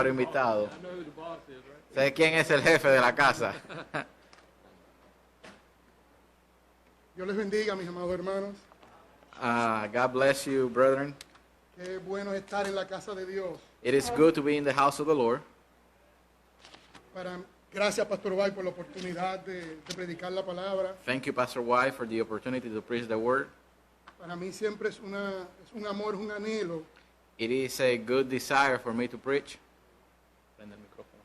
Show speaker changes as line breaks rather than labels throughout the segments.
ahora invitado. ¿Sabe quién es el jefe de la casa?
Dios les bendiga, mis amados hermanos.
God bless you, brethren.
Qué bueno estar en la casa de Dios.
It is good to be in the house of the Lord.
Gracias, Pastor Bay, por la oportunidad de predicar la palabra.
Thank you, Pastor White, for the opportunity to preach the word.
Para mí siempre es un amor, es un anhelo.
It is a good desire for me to preach. Prende el micrófono.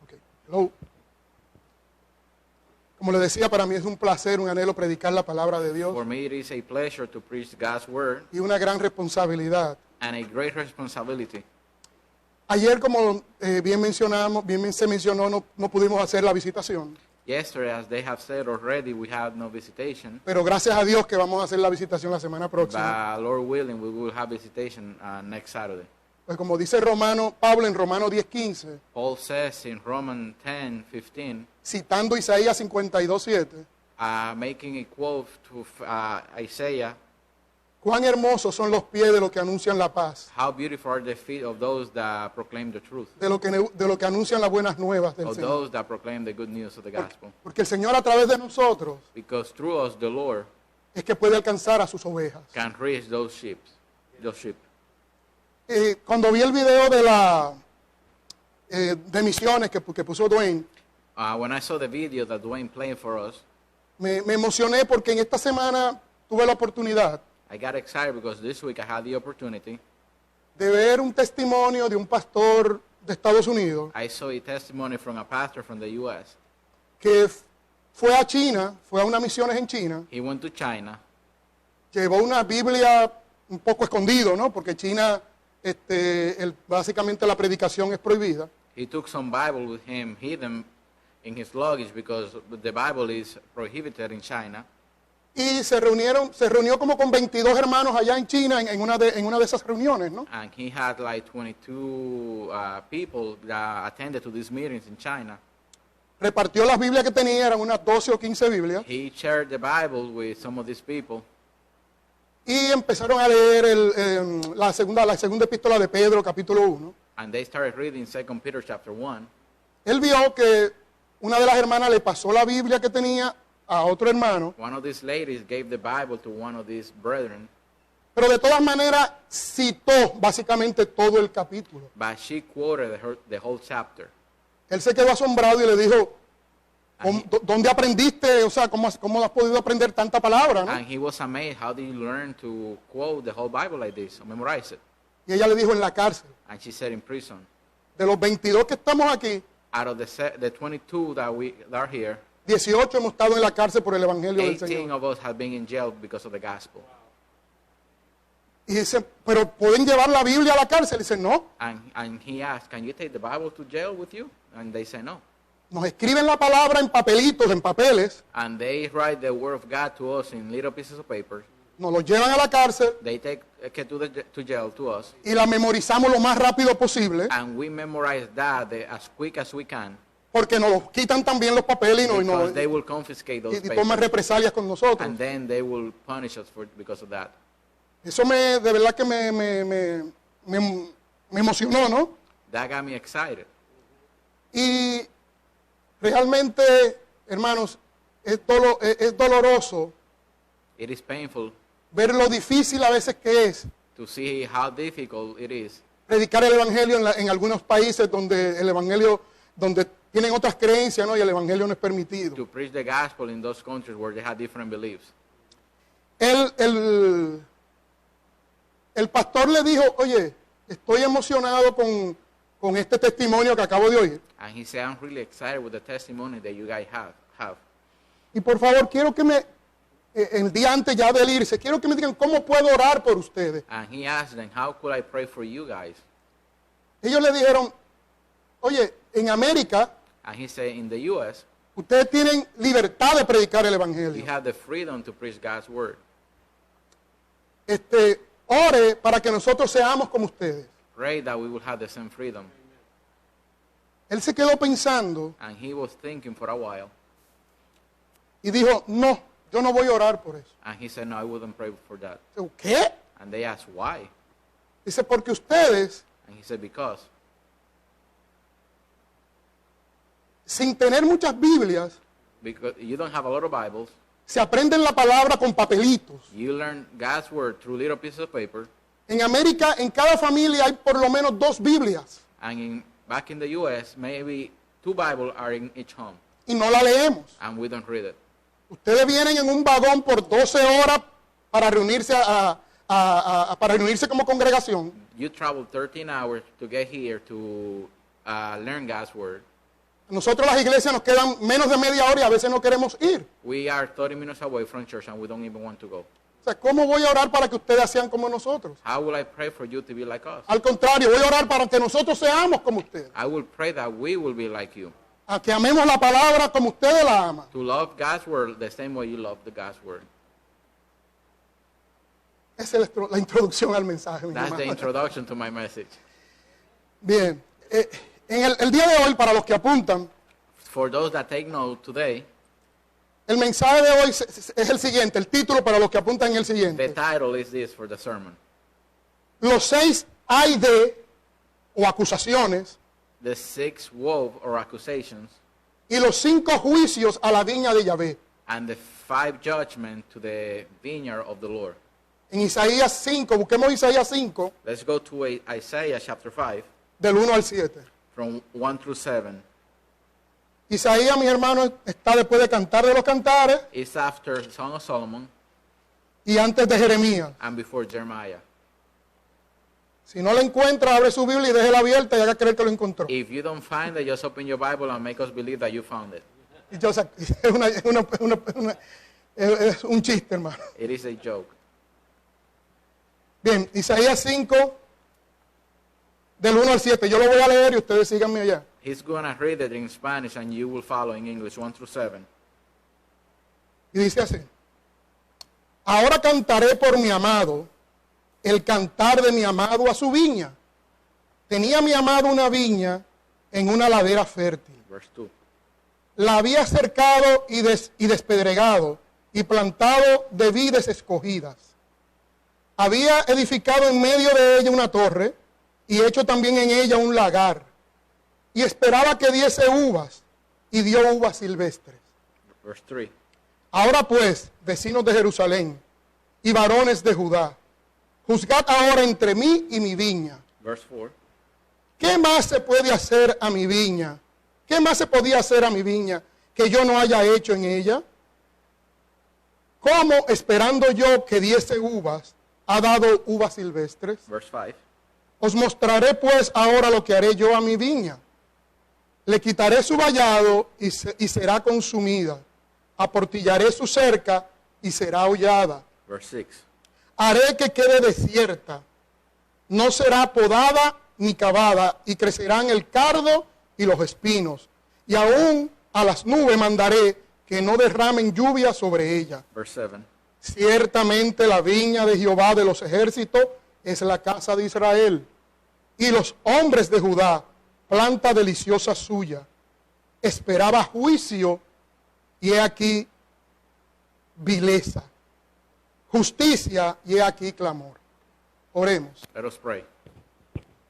Okay. Hello. Como le decía, para mí es un placer, un anhelo predicar la palabra de Dios.
For me, it is a pleasure to preach God's word
Y una gran responsabilidad.
and a great responsibility.
Ayer, como bien se mencionó, no pudimos hacer la visitación.
Yesterday, as they have said already, we had no visitation.
Pero gracias a Dios que vamos a hacer la visitación la semana próxima.
But Lord willing, we will have visitation next Saturday.
Pues como dice Pablo en Romanos 10:15,
Paul says in Romans 10:15,
citando Isaías 52:7,
making a quote to Isaiah,
cuán hermosos son los pies de los que anuncian la paz,
how beautiful are the feet of those that proclaim the truth,
de los que anuncian las buenas nuevas del
of
Señor.
those that proclaim the good news of the gospel.
Porque el Señor a través de nosotros
Because through us, the Lord
es que puede alcanzar a sus ovejas.
can reach those sheep.
Cuando vi el video de misiones que puso Dwayne,
When I saw the video that Dwayne played for us,
me emocioné porque en esta semana tuve la oportunidad
I got excited because this week I had the opportunity.
de ver un testimonio de un pastor de Estados Unidos
I saw a testimony from a pastor from the U.S.
que fue a China, fue a unas misiones en China,
He went to China.
llevó una Biblia un poco escondido, ¿no? Porque China, básicamente la predicación es prohibida.
He took some Bible with him, hidden in his luggage because the Bible is prohibited in China.
Y se reunió como con 22 hermanos allá en China en una de esas reuniones, ¿no?
And he had like 22 people that attended to these meetings in China.
Repartió las Biblias que tenía, eran unas 12 o 15 Biblias.
He shared the Bible with some of these people.
Y empezaron a leer la segunda epístola de Pedro, capítulo 1.
And they started reading 2 Peter chapter 1.
Él vio que una de las hermanas le pasó la Biblia que tenía a otro hermano,
One of these ladies gave the Bible to one of these brethren,
pero de todas maneras citó básicamente todo el capítulo.
but she quoted the whole chapter.
Él se quedó asombrado y le dijo,
And
¿dónde aprendiste? O sea, ¿cómo has podido aprender tanta palabra, no?
And he was amazed, how did you learn to quote the whole Bible like this, or memorize it?
Y ella le dijo, en la cárcel.
And she said, in prison.
De los 22 que estamos aquí,
Out of the 22 that are here,
18 hemos estado en la cárcel por el Evangelio del
18
Señor.
of us have been in jail because of the gospel.
Y dice, ¿pero pueden llevar la Biblia a la cárcel? Y dice, no.
And he asked, can you take the Bible to jail with you? And they say no.
Nos escriben la palabra en papelitos, en papeles,
And they write the word of God to us in little pieces of paper.
nos lo llevan a la cárcel
They take to jail to us.
y la memorizamos lo más rápido posible,
And we memorize that as quick as we can.
porque nos los quitan también los papeles
Because they will confiscate those
y toman
papers.
represalias con nosotros.
And then they will punish us because of that.
Eso de verdad que me emocionó, ¿no?
That got me excited.
Y realmente, hermanos, es doloroso
It is painful
ver lo difícil a veces que es
to see how difficult it is
predicar el Evangelio en algunos países donde el Evangelio, donde tienen otras creencias, ¿no? Y el Evangelio no es permitido.
to preach the gospel in those countries where they have different beliefs.
El pastor le dijo, oye, estoy emocionado con este testimonio que acabo de oír.
And he said, I'm really excited with the testimony that you guys have.
Y por favor, quiero que el día antes ya de irse, quiero que me digan cómo puedo orar por ustedes.
And he asked them, how could I pray for you guys?
Ellos le dijeron, oye, en América,
And he said, in the U.S.,
ustedes tienen libertad de predicar el
we
Evangelio.
have the freedom to preach God's word.
Ore para que nosotros seamos como ustedes.
Pray that we will have the same freedom.
Él se quedó pensando
And he was thinking for a while.
y dijo, no, yo no voy a orar por eso.
And he said, no, I wouldn't pray for that.
Digo, ¿qué?
And they asked, why?
Dice, porque ustedes
And he said, because
sin tener muchas Biblias,
you don't have a lot of Bibles.
se aprenden la palabra con papelitos.
You learn God's word through little pieces of paper.
En América, en cada familia hay por lo menos 2 Biblias
And back in the U.S., maybe 2 Bibles are in each home.
y no la leemos.
And we don't read it.
Ustedes vienen en un vagón por 12 horas para reunirse, para reunirse como congregación.
You travel 13 hours to get here to learn God's word.
Nosotros las iglesias nos quedan menos de media hora y a veces no queremos ir.
We are 30 minutes away from church and we don't even want to go.
O sea, ¿cómo voy a orar para que ustedes sean como nosotros?
How will I pray for you to be like us?
Al contrario, voy a orar para que nosotros seamos como ustedes.
I will pray that we will be like you.
A que amemos la palabra como ustedes la aman.
To love God's word the same way you love the God's word.
Esa es la introducción al mensaje, mi
That's the
hermano.
introduction to my message.
Bien, en el día de hoy, para los que apuntan,
For those that take note today,
el mensaje de hoy es el siguiente, el título para los que apuntan es el
the
siguiente.
title is this for the sermon.
Los 6 hay de o acusaciones
The 6 woe or accusations
y los 5 juicios a la viña de Yahvé.
and the 5 judgment to the vineyard of the Lord.
En Isaías 5, busquemos Isaías 5,
Let's go to Isaiah chapter 5
del 1 al 7.
from 1 through 7.
Isaías, mis hermanos, está después de Cantar de los Cantares
It's after the Song of Solomon
y antes de Jeremías.
and before Jeremiah.
Si no la encuentra, abre su Biblia y déjela abierta y haga creer que lo encontró.
If you don't find it, just open your Bible and make us believe that you found it.
Y yo, o sea, es un chiste, hermano.
It is a joke.
Bien, Isaías 5, del 1 al 7. Yo lo voy a leer y ustedes síganme allá.
He's going to read it in Spanish and you will follow in English 1 through 7.
Y dice así: ahora cantaré por mi amado, el cantar de mi amado a su viña. Tenía mi amado una viña en una ladera fértil.
Verse 2.
La había cercado y despedregado y plantado de vides escogidas. Había edificado en medio de ella una torre y hecho también en ella un lagar. Y esperaba que diese uvas y dio uvas silvestres.
Verse 3.
Ahora pues, vecinos de Jerusalén y varones de Judá, juzgad ahora entre mí y mi viña.
Verse 4.
¿Qué más se puede hacer a mi viña? ¿Qué más se podía hacer a mi viña que yo no haya hecho en ella? ¿Cómo, esperando yo que diese uvas, ha dado uvas silvestres?
Verse 5.
Os mostraré pues ahora lo que haré yo a mi viña. Le quitaré su vallado y será consumida. Aportillaré su cerca y será hollada.
Verse 6.
Haré que quede desierta. No será podada ni cavada, y crecerán el cardo y los espinos. Y aún a las nubes mandaré que no derramen lluvia sobre ella.
Verse 7.
Ciertamente la viña de Jehová de los ejércitos es la casa de Israel, y los hombres de Judá, planta deliciosa suya. Esperaba juicio, y he aquí vileza. Justicia, y he aquí clamor. Oremos.
Let us pray.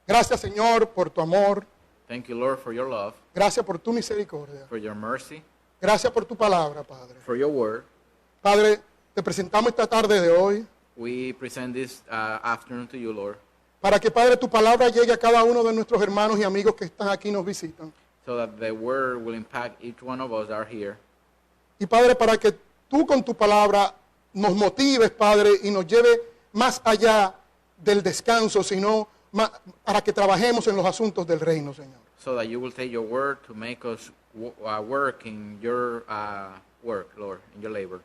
Gracias, Señor, por tu amor.
Thank you, Lord, for your love,
Gracias por tu misericordia.
for your mercy,
Gracias por tu palabra, Padre.
for your word.
Padre, te presentamos esta tarde de hoy
We present this afternoon to you, Lord,
para que, Padre, tu palabra llegue a cada uno de nuestros hermanos y amigos que están aquí y nos visitan.
so that the word will impact each one of us that are here.
Y, Padre, para que tú con tu palabra nos motives, Padre, y nos lleve más allá del descanso, sino para que trabajemos en los asuntos del reino, Señor.
So that you will take your word to make us work in your work, Lord, in your labor.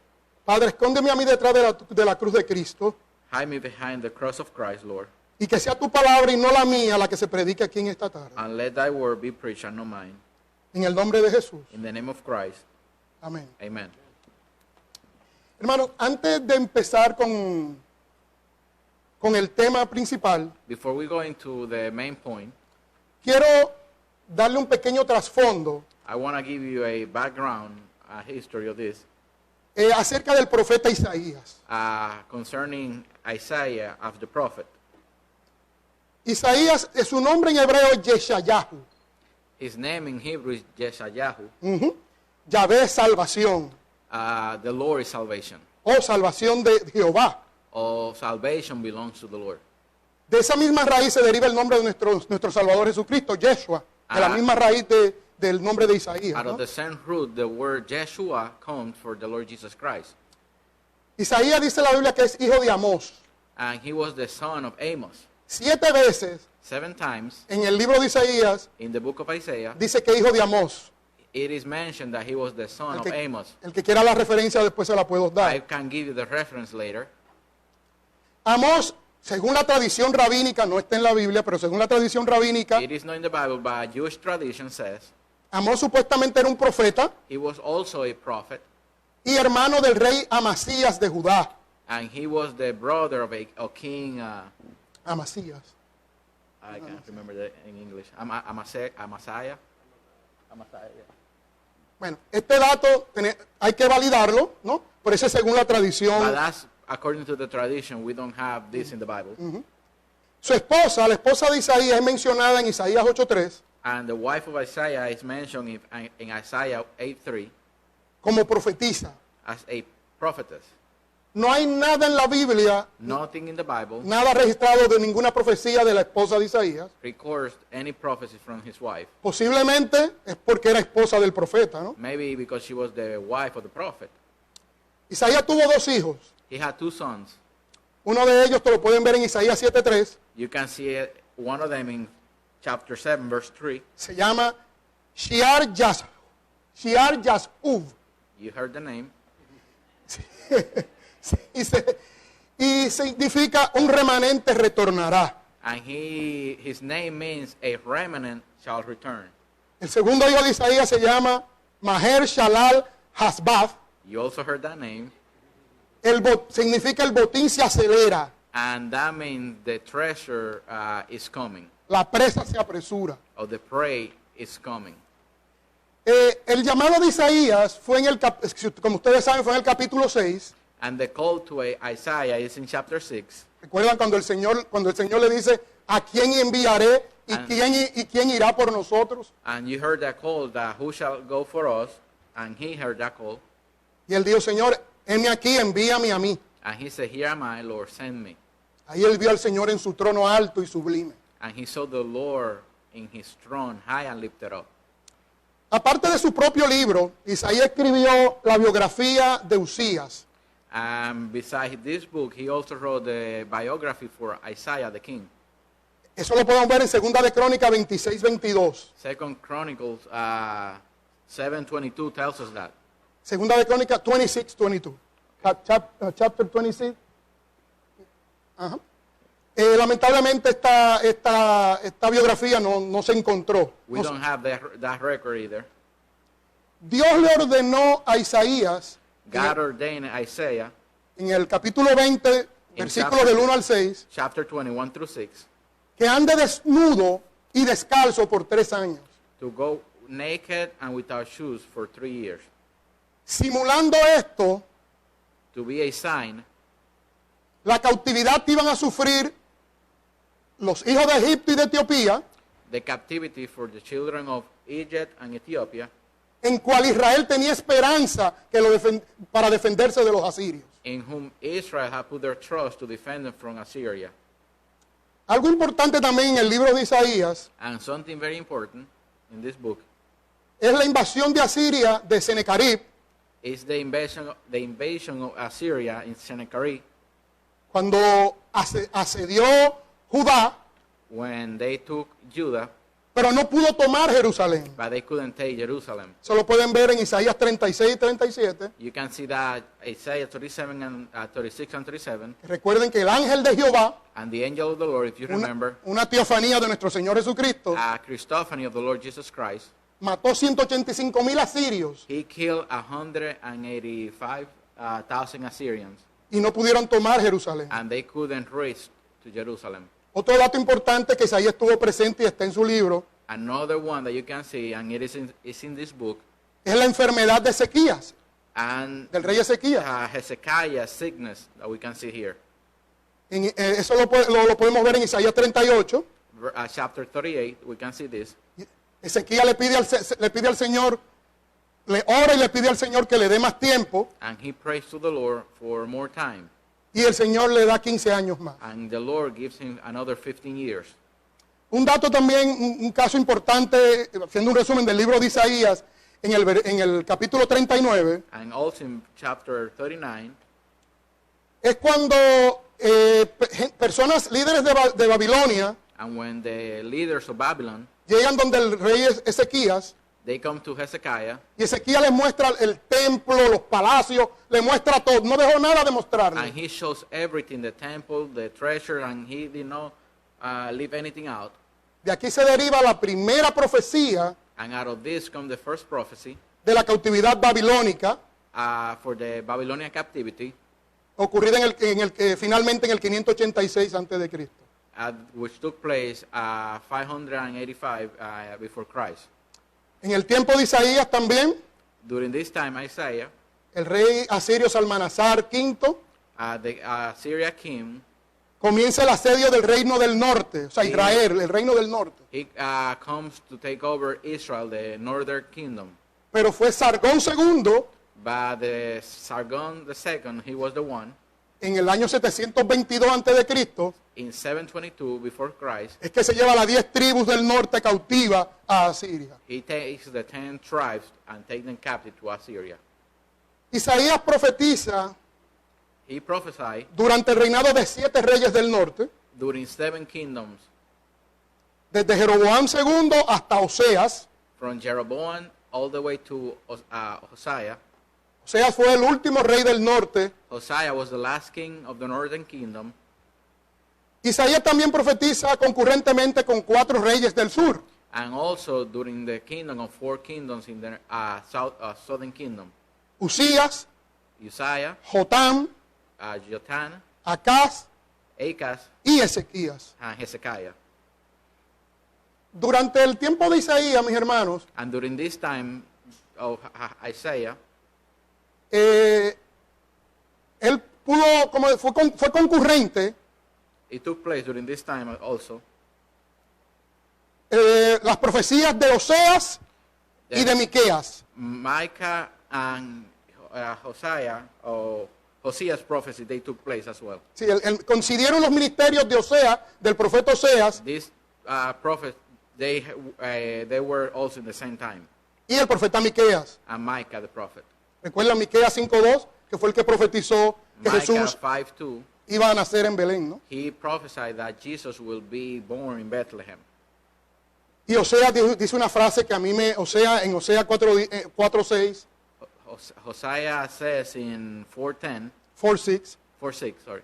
Padre, escóndeme a mí detrás de la cruz de Cristo,
Hide me behind the cross of Christ, Lord,
y que sea tu palabra y no la mía la que se predique aquí en esta tarde.
and let thy word be preached and not mine.
En el nombre de Jesús.
In the name of Christ,
Amén.
amen.
Hermanos, antes de empezar con el tema principal,
Before we go into the main point,
quiero darle un pequeño trasfondo
I want to give you a background, a history of this,
acerca del profeta Isaías.
concerning Isaiah of the prophet.
Isaías, su nombre en hebreo es Yeshayahu.
His name in Hebrew is Yeshayahu.
Yahvé es salvación,
The Lord is salvation.
o salvación de Jehová.
All salvation belongs to the Lord.
De esa misma raíz se deriva el nombre de nuestro Salvador Jesucristo, Yeshua, de la misma raíz del nombre de Isaías.
Out
¿no?
of the same root, the word Jeshua comes for the Lord Jesus Christ.
Isaías dice en la Biblia que es hijo de Amós.
And he was the son of Amos.
7 veces
7 times
en el libro de Isaías
in the book of Isaiah,
dice que es hijo de Amós.
it is mentioned that he was the son of Amos.
El que quiera la referencia después se la puedo
I
dar.
can give you the reference later.
Amós, según la tradición rabínica, no está en la Biblia, pero según la tradición rabínica,
It is not in the Bible, but Jewish tradition says
Amós supuestamente era un profeta
he was also a prophet,
y hermano del rey Amasías de Judá.
and he was the brother of a king.
Amasías.
I can't remember that in English. Amasaiah.
Bueno, este dato hay que validarlo, ¿no? Pero ese es según la
But
tradición.
that's according to the tradition. We don't have this in the Bible.
Su esposa, la esposa de Isaías, es mencionada en Isaías 8:3
And the wife of Isaiah is mentioned in Isaiah 8:3
como profetisa.
as a prophetess.
No hay nada en la Biblia,
Nothing in the Bible
nada registrado de ninguna profecía de la esposa de Isaías.
records any prophecy from his wife.
Posiblemente es porque era esposa del profeta, ¿no?
Maybe because she was the wife of the prophet.
Isaías tuvo 2 hijos.
He had 2 sons.
Uno de ellos te lo pueden ver en Isaías 7:3.
You can see one of them in chapter 7, verse 3.
Se llama Shiar Yashub.
You heard the name.
Y significa un remanente retornará.
And his name means a remnant shall return.
El segundo hijo de Isaías se llama Maher Shalal Hasbaf.
You also heard that name.
Significa el botín se acelera,
And that means the treasure is coming.
la presa se apresura.
Or the prey is coming.
El llamado de Isaías fue como ustedes saben, fue en el capítulo 6.
And the call to Isaiah is in chapter 6.
¿Recuerdan cuando el Señor le dice, ¿a quién enviaré y quién irá por nosotros?
And you heard that call, that who shall go for us? And he heard that call.
Y él dijo, Señor, heme aquí, envíame a mí.
And he said, here am I, Lord, send me.
Ahí él vio al Señor en su trono alto y sublime.
And he saw the Lord in his throne, high and lifted up.
Aparte de su propio libro, Isaías escribió la biografía de Usías.
And besides this book, he also wrote the biography for Isaiah the king.
Eso lo podemos ver en 2 de Crónica 26:22.
Second Chronicles 7:22 tells us that.
2 de Crónica 26:22. Chapter 26. Ajá. Lamentablemente esta biografía no se encontró.
We don't have that record either.
Dios le ordenó a Isaías
God ordained Isaiah,
en el capítulo 20, versículos del 1 al 6,
chapter 21 through 6,
que ande desnudo y descalzo por 3 años,
to go naked and without shoes for 3 years.
simulando esto,
To be a sign,
la cautividad que iban a sufrir los hijos de Egipto y de Etiopía,
the captivity for the children of Egypt and Ethiopia,
en cual Israel tenía esperanza para defenderse de los asirios.
in whom Israel had put their trust to defend them from Assyria.
Algo importante también en el libro de Isaías
And something very important in this book
es la invasión de Asiria de Senecarib,
is the invasion of Assyria in Sennacherib,
cuando asedió Judá,
when they took Judah,
pero no pudo tomar Jerusalén.
but they couldn't take Jerusalem.
Eso lo pueden ver en Isaías 36 y 37.
You can see that Isaiah 37 and 36 and 37,
Recuerden que el ángel de Jehová,
and the angel of the Lord, if you remember,
una teofanía de nuestro Señor Jesucristo,
a Christophany of the Lord Jesus Christ,
mató 185,000 asirios
he killed 185,000 Assyrians,
y no pudieron tomar Jerusalén.
and they couldn't reach to Jerusalem.
Otro dato importante que Isaías estuvo presente y está en su libro
Another one that you can see, and it is in this book,
es la enfermedad de Ezequías,
and
del rey Ezequías.
Hezekiah's sickness that we can see here.
Eso lo podemos ver en Isaías 38.
Chapter 38, we can see this.
Ezequiel le pide al Señor, le ora y le pide al Señor que le dé más tiempo.
And he prays to the Lord for more time.
Y el Señor le da 15 años más.
And the Lord gives him another 15 years.
Un dato también, un caso importante, haciendo un resumen del libro de Isaías, en el capítulo 39,
And also in chapter 39,
es cuando personas líderes de Babilonia
and when the leaders of Babylon,
llegan donde el rey Ezequías,
they come to Hezekiah,
y Ezequías les muestra el templo, los palacios, le muestra todo, no dejó nada de mostrarle.
and he shows everything, the temple, the treasure, and he did not leave anything out.
De aquí se deriva la primera profecía
And out of this comes the first prophecy
de la cautividad babilónica,
for the Babylonian captivity,
ocurrida finalmente en el 586 a.C.
which took place 585 before Christ.
En el tiempo de Isaías también,
During this time, Isaiah,
el rey asirio Salmanasar V
the Syria king,
comienza el asedio del reino del norte, o sea,
Sí.
Israel, el reino del norte.
he comes to take over Israel, the northern kingdom.
Pero fue Sargón II,
But the Sargon II, he was the one,
en el año 722 a.C.,
in 722 before Christ,
es que se lleva las 10 tribus del norte cautiva a Asiria.
he takes the 10 tribes and takes them captive to Assyria.
Isaías profetiza
He prophesied
durante el reinado de 7 reyes del norte,
during 7 kingdoms,
desde Jeroboam II hasta Oseas.
from Jeroboam all the way to Hosea.
Oseas fue el último rey del norte.
Hosea was the last king of the northern kingdom.
Isaías también profetiza concurrentemente con 4 reyes del sur.
And also during the kingdom of 4 kingdoms in the southern kingdom.
Usías,
Uzziah,
Jotam,
Jotham,
Acaz
Achaz,
y Ezequías.
and Hezekiah.
Durante el tiempo de Isaías, mis hermanos,
And during this time of Isaiah,
él pudo, como fue concurrente,
it took place during this time also.
las profecías de Oseas y de Miqueas.
Micah and Hosea, or Hosea's prophecy, they took place as well.
Sí, coincidieron los ministerios de Oseas, del profeta Oseas,
These prophets, they were also in the same time.
y el profeta Miqueas.
And Micah the prophet.
Recuerdan Miqueas 5:2, que fue el que profetizó que
Micah
Jesús
5:2,
iba a nacer en Belén, ¿no?
he prophesied that Jesus will be born in Bethlehem.
Y Oseas dice una frase que a mí en Osea 4:6,
Hosea says in
4:6,
4:6, sorry,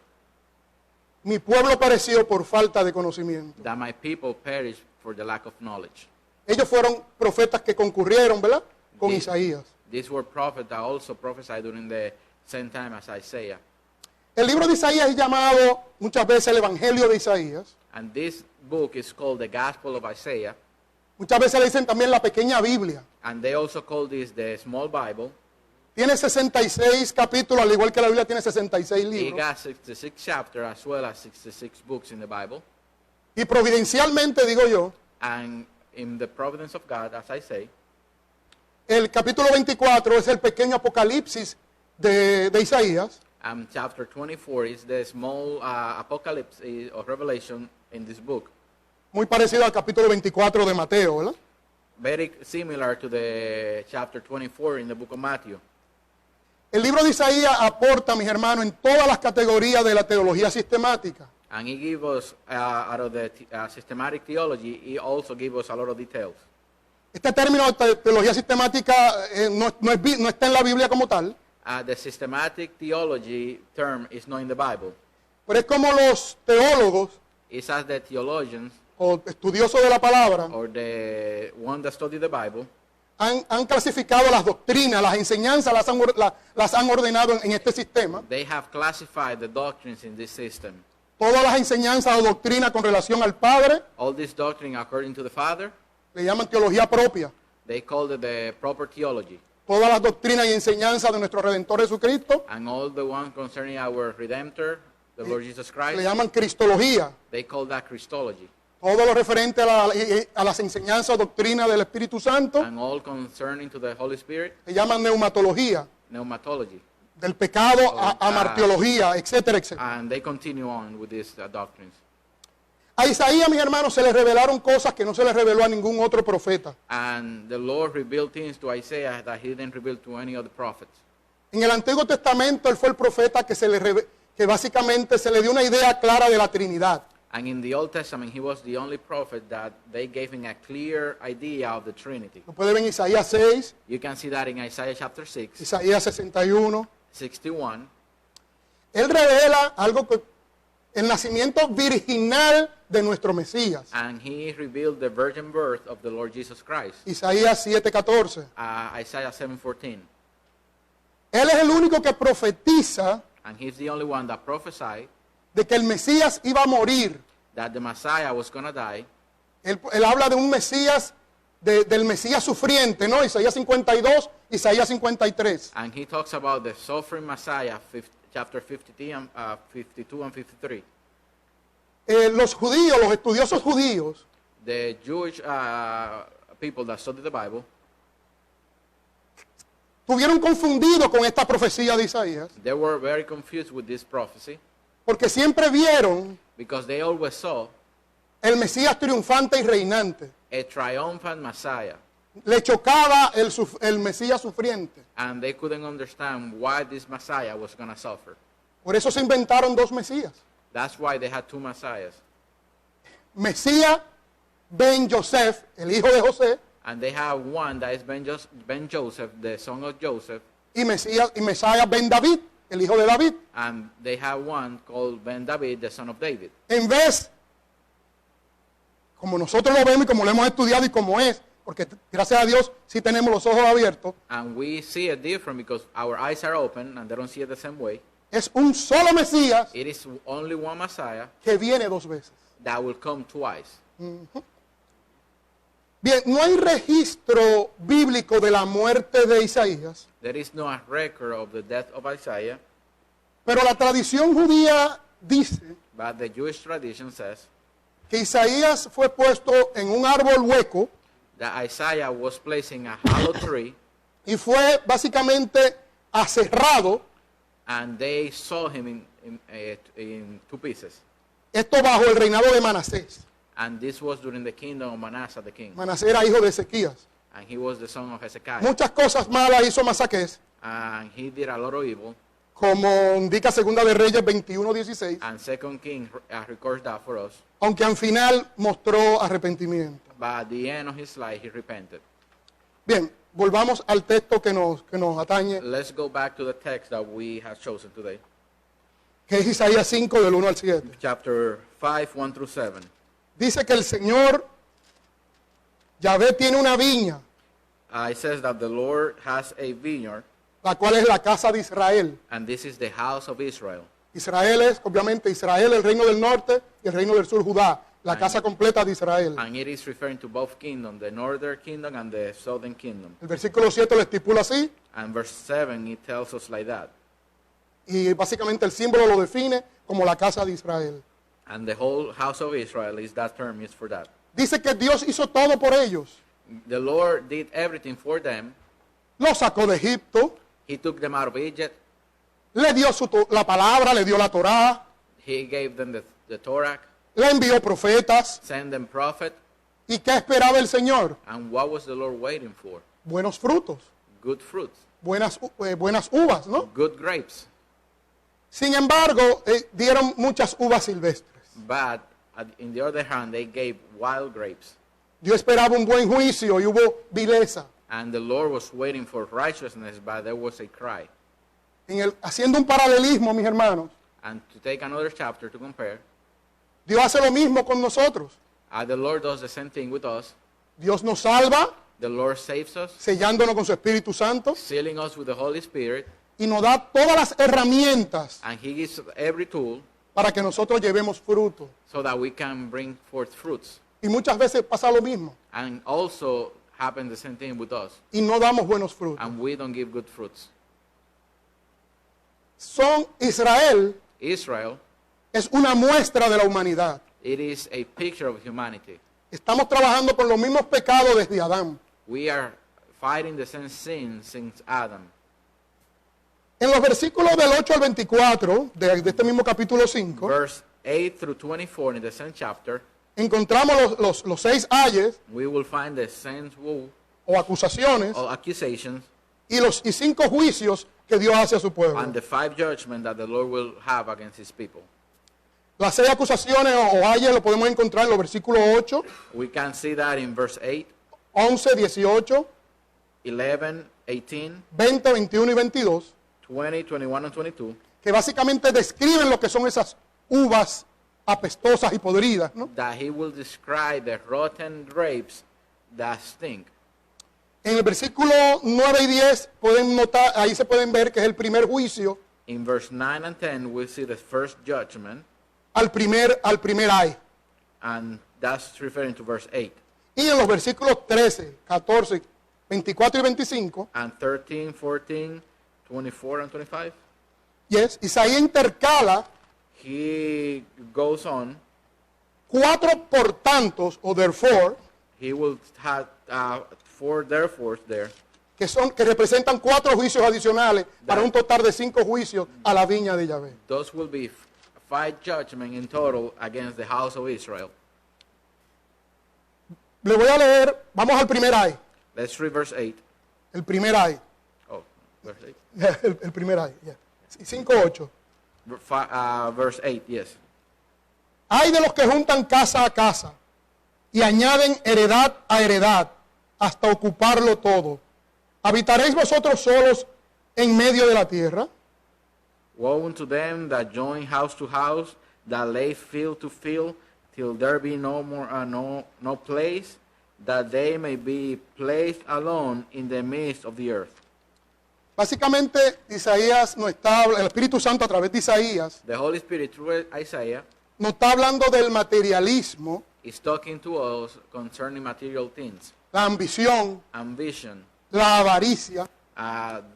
mi pueblo pereció por falta de conocimiento.
that my people perish for the lack of knowledge.
Ellos fueron profetas que concurrieron, ¿verdad? Con
Sí.
Isaías.
These were prophets that also prophesied during the same time as Isaiah.
El libro de Isaías es llamado muchas veces el Evangelio de Isaías.
And this book is called the Gospel of Isaiah.
Muchas veces le dicen también la pequeña Biblia.
And they also call this the small Bible.
Tiene 66 capítulos, al igual que la Biblia tiene 66
It
libros.
got 66 chapters as well as 66 books in the Bible.
Y providencialmente, digo yo,
And in the providence of God, as I say,
el capítulo 24 es el pequeño Apocalipsis de Isaías.
chapter 24 is the small apocalypse of Revelation in this book.
Muy parecido al capítulo 24 de Mateo, ¿verdad?
Very similar to the chapter 24 in the book of Matthew.
El libro de Isaías aporta, mis hermanos, en todas las categorías de la teología sistemática.
And he gives us, out of the systematic theology, he also gives us a lot of details.
Este término de teología sistemática no está en la Biblia como tal,
The systematic theology term is not in the Bible.
pero es como los teólogos
It's as the theologians
o estudiosos de la palabra
or the one that study the Bible
han clasificado las doctrinas, las enseñanzas, las han ordenado en este sistema.
they have classified the doctrines in this system.
Todas las enseñanzas o doctrinas con relación al Padre
All this doctrine according to the Father,
le llaman teología propia.
they call it the proper theology.
Todas las doctrinas y enseñanzas de nuestro Redentor Jesucristo
And all the one concerning our Redemptor, the Lord Jesus
le
Christ,
llaman cristología.
they call that Christology.
Todo lo referente a las enseñanzas, doctrina del Espíritu Santo,
And all concerning to the Holy Spirit,
le llaman neumatología.
pneumatology.
Del pecado a martiología, etcétera, etcétera.
And they continue on with these doctrines.
A Isaías, mis hermanos, se le revelaron cosas que no se le reveló a ningún otro profeta.
And the Lord revealed things to Isaiah that he didn't reveal to any other prophets.
En el Antiguo Testamento, él fue el profeta que básicamente se le dio una idea clara de la Trinidad.
And in the Old Testament, he was the only prophet that they gave him a clear idea of the Trinity.
Lo puede ver en Isaías 6,
You can see that in Isaiah chapter 6,
Isaías 61.
61.
Él revela algo que el nacimiento virginal de nuestro Mesías.
And he revealed the virgin birth of the Lord Jesus Christ.
Isaías 7:14.
Isaiah 7:14.
Él es el único que profetiza
And he's the only one that prophesied
de que el Mesías iba a morir.
that the Messiah was going to die.
Él habla de un Mesías, del Mesías sufriente, ¿no? Isaías 52, Isaías 53.
And he talks about the suffering Messiah, chapter 52 and 53.
Los judíos, los estudiosos judíos,
The Jewish people that study the Bible,
estuvieron confundidos con esta profecía de Isaías,
they were very confused with this prophecy
porque siempre vieron
because they always saw
el Mesías triunfante y reinante.
a triumphant Messiah.
Le chocaba el Mesías sufriente.
And they couldn't understand why this Messiah was going to suffer.
Por eso se inventaron dos Mesías.
That's why they had two Messiahs.
Mesías ben Joseph, el hijo de José,
And they have one that is Ben Joseph, the son of Joseph,
y Mesías ben David, el hijo de David.
and they have one called Ben David, the son of David.
En vez, como nosotros lo vemos y como lo hemos estudiado y como es, porque gracias a Dios sí tenemos los ojos abiertos,
And we see it different because our eyes are open and they don't see it the same way.
es un solo Mesías
It is only one Messiah
que viene dos veces.
that will come twice.
Bien, no hay registro bíblico de la muerte de Isaías,
There is no record of the death of Isaiah,
pero la tradición judía dice
but the Jewish tradition says
que Isaías fue puesto en un árbol hueco
that Isaiah was placed in a hollow tree
y fue básicamente aserrado,
and they saw him in two pieces.
esto bajo el reinado de Manasés.
And this was during the kingdom of Manasseh the king.
Manasés era hijo de Ezequías.
And he was the son of Hezekiah.
Muchas cosas malas hizo Masaqués,
And he did a lot of evil.
como indica Segunda de Reyes 21:16,
And Second King records that for us.
aunque al final mostró arrepentimiento.
But at the end of his life, he repented.
Bien, volvamos al texto que nos atañe,
Let's go back to the text that we have chosen today.
que es Isaías 5 del 1 al 7.
Chapter 5, 1 through 7.
Dice que el Señor, Yahvé, tiene una viña,
It says that the Lord has a vineyard,
la cual es la casa de Israel.
and this is the house of Israel.
Israel es, obviamente, Israel, el reino del norte y el reino del sur, Judá, la casa completa de Israel.
And it is referring to both kingdoms, the northern kingdom and the southern kingdom.
El versículo 7 lo estipula así,
And verse 7, it tells us like that.
y básicamente el símbolo lo define como la casa de Israel.
And the whole house of Israel is that term used for that.
Dice que Dios hizo todo por ellos.
The Lord did everything for them.
Los sacó de Egipto,
He took them out of Egypt.
le dio la palabra, le dio la Torá,
He gave them the Torah,
le envió profetas.
sent them prophet.
¿Y qué esperaba el Señor?
And what was the Lord waiting for?
Buenos frutos,
Good fruits,
buenas uvas, ¿no?
good grapes.
Sin embargo, dieron muchas uvas silvestres.
But in the other hand, they gave wild grapes.
Dios esperaba un buen juicio y hubo vileza.
And the Lord was waiting for righteousness, but there was a cry.
Haciendo un paralelismo, mis hermanos,
And to take another chapter to compare,
Dios hace lo mismo con nosotros.
the Lord does the same thing with us.
Dios nos salva,
The Lord saves us,
sellándonos con su Espíritu Santo,
sealing us with the Holy Spirit,
y nos da todas las herramientas
and He gives us every tool
para que nosotros llevemos fruto.
so that we can bring forth fruits.
Y muchas veces pasa lo mismo,
And also happens the same thing with us,
y no damos buenos frutos.
and we don't give good fruits.
Israel
Israel
es una muestra de la humanidad.
It is a picture of humanity.
Estamos trabajando con los mismos pecados desde Adán.
We are fighting the same sin since Adam.
En los versículos del 8 al 24 de este mismo capítulo 5,
Verse 8 through 24 in the same chapter,
encontramos los 6 ayes
we will find the same woe
o acusaciones
or accusations
y 5 juicios que Dios hace a su pueblo.
and the 5 judgments that the Lord will have against his people.
Las 6 acusaciones o ayes lo podemos encontrar en los versículos 8,
We can see that in verse 8,
11, 18,
11, 18,
20, 21 y 22,
20, 21, and 22,
que básicamente describen lo que son esas uvas apestosas y podridas, ¿no?
that he will describe the rotten grapes that stink.
En el versículo 9 y 10 pueden notar, ahí se pueden ver que es el primer juicio
In verse 9 and 10, we see the first judgment,
al primer ay.
and that's referring to verse 8.
Y en los versículos 13, 14, 24 y 25,
And 13, 14, 24, and 25,
yes, Isaías intercala
he goes on.
4 por tantos o therefore,
He will have 4 therefores there.
que representan 4 juicios adicionales para un total de 5 juicios a la viña de Yahvé.
Those will be 5 judgments in total against the house of Israel.
Le voy a leer, vamos al primer ay,
Let's read verse 8.
el primer ay,
Oh, verse 8.
el primer ay, yeah. 5:8.
Verse 8, yes.
Hay de los que juntan casa a casa y añaden heredad a heredad hasta ocuparlo todo. ¿Habitaréis vosotros solos en medio de la tierra?
Woe unto them that join house to house, that lay field to field, till there be no more no place, that they may be placed alone in the midst of the earth.
Básicamente, Isaías no está, el Espíritu Santo a través de Isaías
The Holy Spirit through Isaiah
no está hablando del materialismo,
is talking to us concerning material things,
la ambición,
ambition,
la avaricia,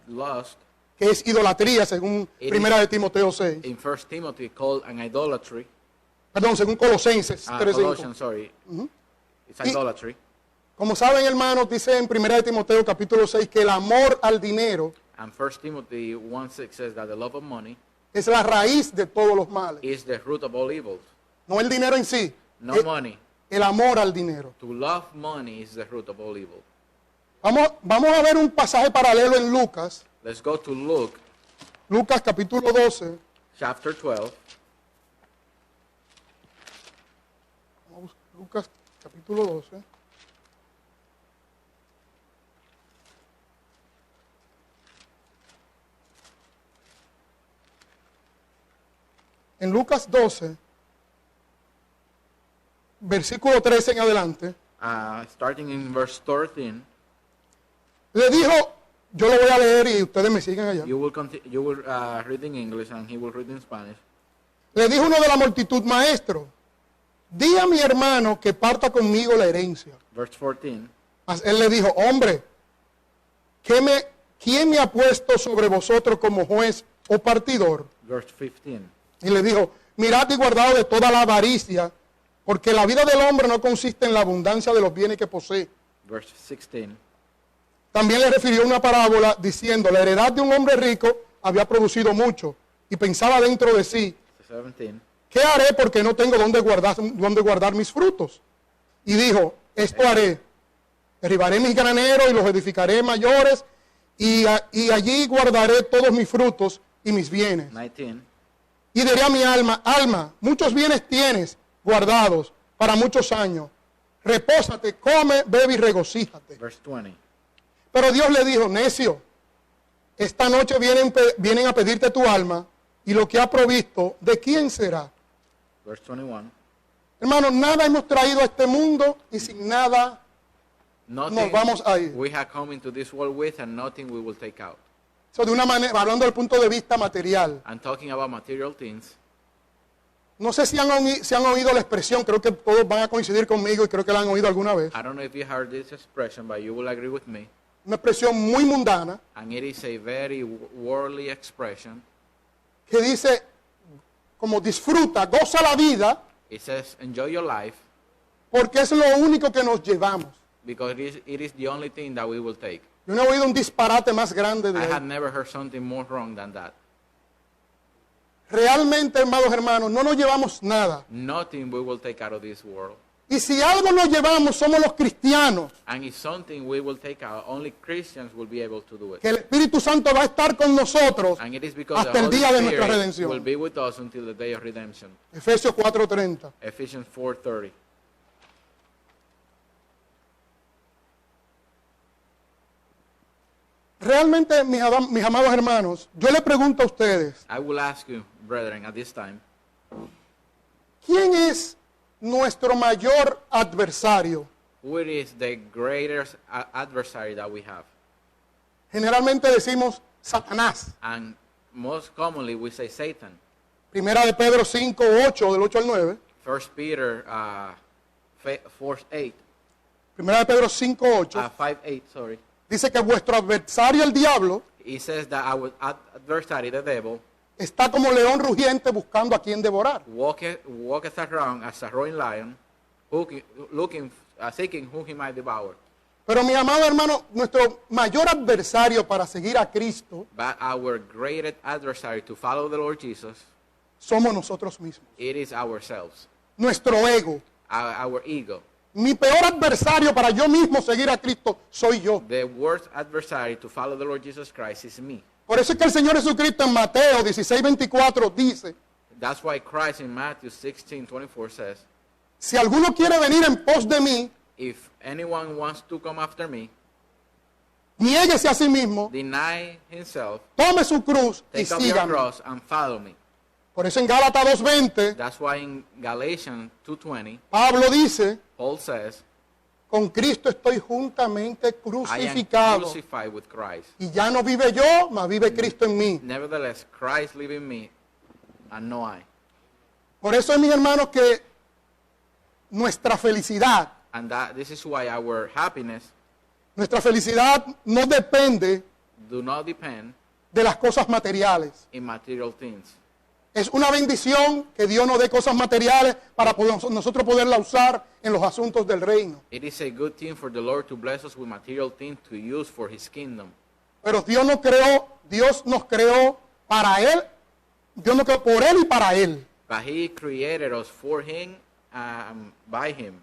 lust.
que es idolatría, según
It
Primera
is-
de Timoteo 6.
In 1 Timothy called an idolatry.
Perdón, según Colosenses 3:5.
Colossians, sorry. It's
Y-
idolatry.
Como saben, hermanos, dice en Primera de Timoteo capítulo 6 que el amor al dinero
And 1 Timothy 1:6 says that the love of money
es la raíz de todos los males.
is the root of all evils.
No el dinero en sí,
No
el,
money.
el amor al dinero.
To love money is the root of all evil.
Vamos a ver un pasaje paralelo en Lucas,
Let's go to Luke
Lucas capítulo 12.
chapter 12.
Lucas capítulo 12. En Lucas 12, versículo 13 en adelante,
Starting in verse 13,
le dijo, yo lo voy a leer y ustedes me siguen allá.
you will read in English and he will read in Spanish.
Le dijo uno de la multitud, maestro, di a mi hermano que parta conmigo la herencia.
Verse 14.
Mas él le dijo, hombre, ¿quién me ha puesto sobre vosotros como juez o partidor?
Verse 15.
Y le dijo, mirad y guardaos de toda la avaricia, porque la vida del hombre no consiste en la abundancia de los bienes que posee.
Verse 16.
También le refirió una parábola diciendo, la heredad de un hombre rico había producido mucho, y pensaba dentro de sí,
17.
¿qué haré porque no tengo dónde guardar mis frutos? Y dijo, esto haré, derribaré mis graneros y los edificaré mayores, y allí guardaré todos mis frutos y mis bienes.
19.
Y diré a mi alma, alma, muchos bienes tienes guardados para muchos años. Repósate, come, bebe y regocíjate.
Verse 20.
Pero Dios le dijo, necio, esta noche vienen a pedirte tu alma, y lo que ha provisto, ¿de quién será?
Verse 21.
Hermanos, nada hemos traído a este mundo y sin nada
Nothing
nos vamos a ir.
we have come into this world with and nothing we will take out.
So, de una manera, hablando del punto de vista material,
And talking about material things,
no sé si han oído la expresión, creo que todos van a coincidir conmigo y creo que la han oído alguna vez,
I don't know if you heard this expression, but you will agree with me.
una expresión muy mundana
And it is a very worldly expression
que dice, como disfruta, goza la vida,
It says, enjoy your life,
porque es lo único que nos llevamos.
because it is the only thing that we will take.
Yo no he oído un disparate más grande de
I
ahí.
had never heard something more wrong than that.
Realmente, amados hermanos, no nos llevamos nada.
Nothing we will take out of this world.
Y si algo nos llevamos, somos los cristianos,
And if something we will take out, only Christians will be able to do it.
que el Espíritu Santo va a estar con nosotros
And it is because
hasta
the
el
Holy
día de nuestra
Spirit
redención.
will be with us until the day of redemption.
Efesios 4:30.
Ephesians 4:30.
Realmente, mis amados hermanos, yo le pregunto a ustedes,
I will ask you, brethren, at this time,
¿quién es nuestro mayor adversario?
who is the greatest adversary that we have?
Generalmente decimos Satanás.
And most commonly we say Satan.
Primera de Pedro 5:8, del 8 al 9.
1 Peter 4:8,
Primera de Pedro 5:8.
5:8, sorry.
Dice que vuestro adversario, el diablo,
It says that our adversary, the devil,
está como león rugiente buscando a quien devorar.
walketh around as a roaring lion, seeking whom he might devour.
Pero mi amado hermano, nuestro mayor adversario para seguir a Cristo
But our greatest adversary to follow the Lord Jesus,
somos nosotros mismos.
it is ourselves,
Nuestro ego.
our ego.
Mi peor adversario para yo mismo seguir a Cristo soy yo.
The worst adversary to follow the Lord Jesus Christ is me.
Por eso es que el Señor Jesucristo en Mateo 16:24 dice,
That's why Christ in Matthew 16:24 says,
si alguno quiere venir en pos de mí,
if anyone wants to come after me,
niéguese a sí mismo,
deny himself,
tome su cruz y
take up your
sígame.
cross and follow me.
Por eso en Gálatas 2:20,
That's why in Galatians 2:20,
Pablo dice,
Paul says,
con Cristo estoy juntamente
I am
crucificado.
crucified with Christ.
Y ya no vive yo, mas vive Cristo en mí.
Nevertheless, Christ lives in me, and no I.
Por eso, mis hermanos, que nuestra felicidad,
And this is why our happiness
nuestra felicidad no depende
do not depend
de las cosas materiales.
in material things.
Es una bendición que Dios nos dé cosas materiales para nosotros poderla usar en los asuntos del reino.
It is a good thing for the Lord to bless us with material things to use for His kingdom.
Pero Dios nos creó para Él, Dios nos creó por Él y para Él.
But He created us for Him, by Him.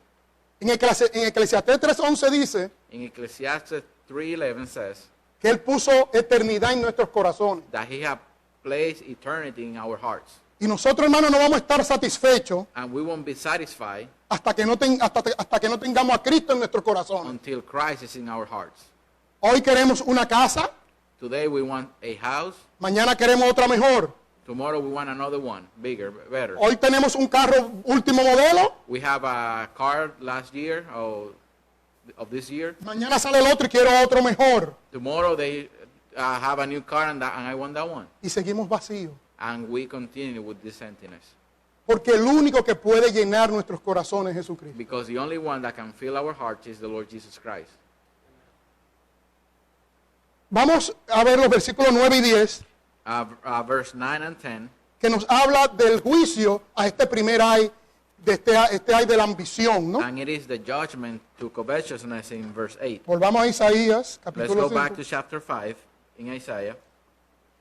En Eclesiastés 3:11 dice
In Ecclesiastes 3:11 says
que Él puso eternidad en nuestros corazones.
that He has placed eternity in our hearts.
Y nosotros, hermanos, no vamos a estar satisfechos
And we won't be satisfied
hasta que no tengamos a Cristo en nuestros corazones.
until Christ is in our hearts.
Hoy queremos una casa,
Today we want a house.
mañana queremos otra mejor.
Tomorrow we want another one, bigger, better.
Hoy tenemos un carro último modelo,
We have a car last year of this year.
mañana sale el otro y quiero otro mejor.
Tomorrow they have a new car and I want that one.
Y seguimos vacíos.
And we continue with this emptiness.
Porque el único que puede llenar nuestros corazones es Jesucristo.
Because the only one that can fill our hearts is the Lord Jesus Christ.
Vamos a ver los versículos 9 y 10,
Verse 9 and 10,
que nos habla del juicio a este primer ay, de este ay de la ambición, ¿no?
and it is the judgment to covetousness in verse 8.
Volvamos a Isaías,
Let's
capítulo
go back
5,
to chapter 5 in Isaiah,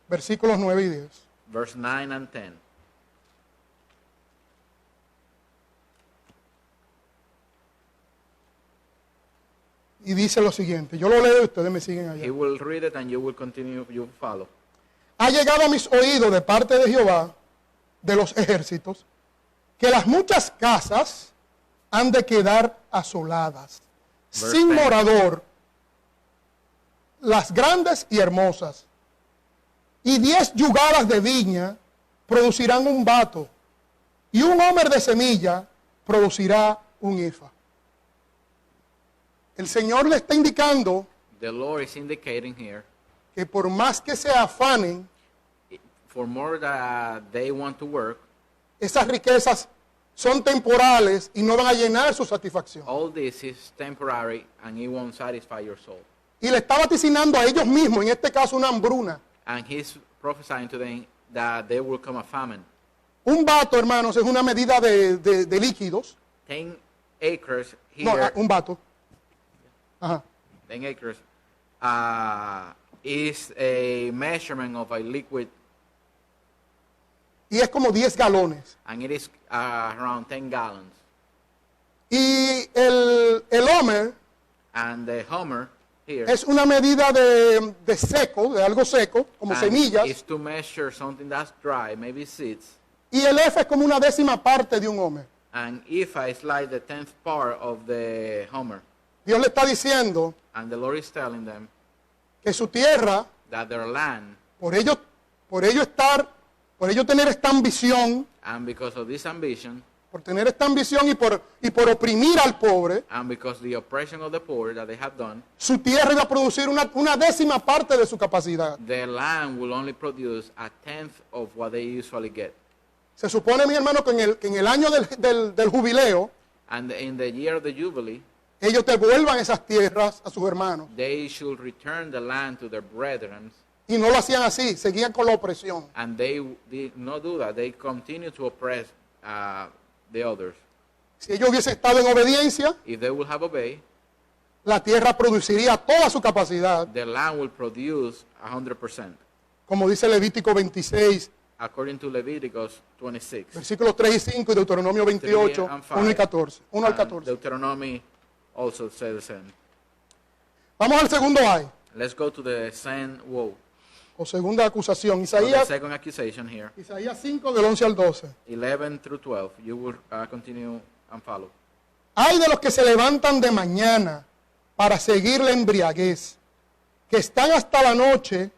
versículos 9 y 10.
verse 9 and 10.
Y dice lo siguiente, yo lo leo y ustedes me siguen allá.
He will read it and you will continue, you will follow.
Ha llegado a mis oídos de parte de Jehová, de los ejércitos, que las muchas casas han de quedar asoladas,
Verse
sin
10.
morador, las grandes y hermosas. Y 10 yugadas de viña producirán un bato, y un homer de semilla producirá un efa. El Señor le está indicando
The Lord is indicating here,
que por más que se afanen,
for more that they want to work,
esas riquezas son temporales y no van a llenar su satisfacción.
all this is temporary and it won't satisfy your soul.
Y le está vaticinando a ellos mismos, en este caso una hambruna,
And He's prophesying to them that there will come a famine,
Un bato, hermanos, es una medida de líquidos.
10 acres
No,
here,
un bato. Ajá.
10 acres, is a measurement of a liquid,
Y es como 10 galones.
and it is around 10 gallons.
Y el homer
And the Homer here
es una medida de seco, de algo seco, como
and
semillas.
is to measure something that's dry, maybe seeds.
Y el F es como una décima parte de un homer.
And Ephah is like the 10th part of the Homer.
Dios le está diciendo
And the Lord is telling them
que su tierra,
that their land,
por ello tener esta ambición,
and because of this ambition,
por tener esta ambición y por oprimir al pobre,
and because the oppression of the poor that they have done,
su tierra iba a producir una décima parte de su capacidad.
the land will only produce a 10th of what they usually get.
Se supone, mi hermano, que en el año del jubileo,
And in the year of the Jubilee,
ellos devuelvan esas tierras a sus hermanos.
they should return the land to their brethren,
Y no lo hacían así, seguían con la opresión.
and they did not do that. They continue to oppress the others.
Si ellos hubiesen estado en obediencia,
If they will have obeyed,
la tierra produciría toda su capacidad,
the land will produce 100%,
como dice Levítico 26,
according to Leviticus 26.
versículos 3 y 5 y Deuteronomio 28,
3 and
1 y 14. 1 al
And
14.
Deuteronomy also says the same.
Vamos al segundo ay,
Let's go to the second woe,
o segunda acusación.
or the
Isaías
second accusation here,
5 del 11 al 12.
11 through 12. You will continue and follow.
Hay de los que se levantan de mañana para seguir la embriaguez, que están hasta la noche,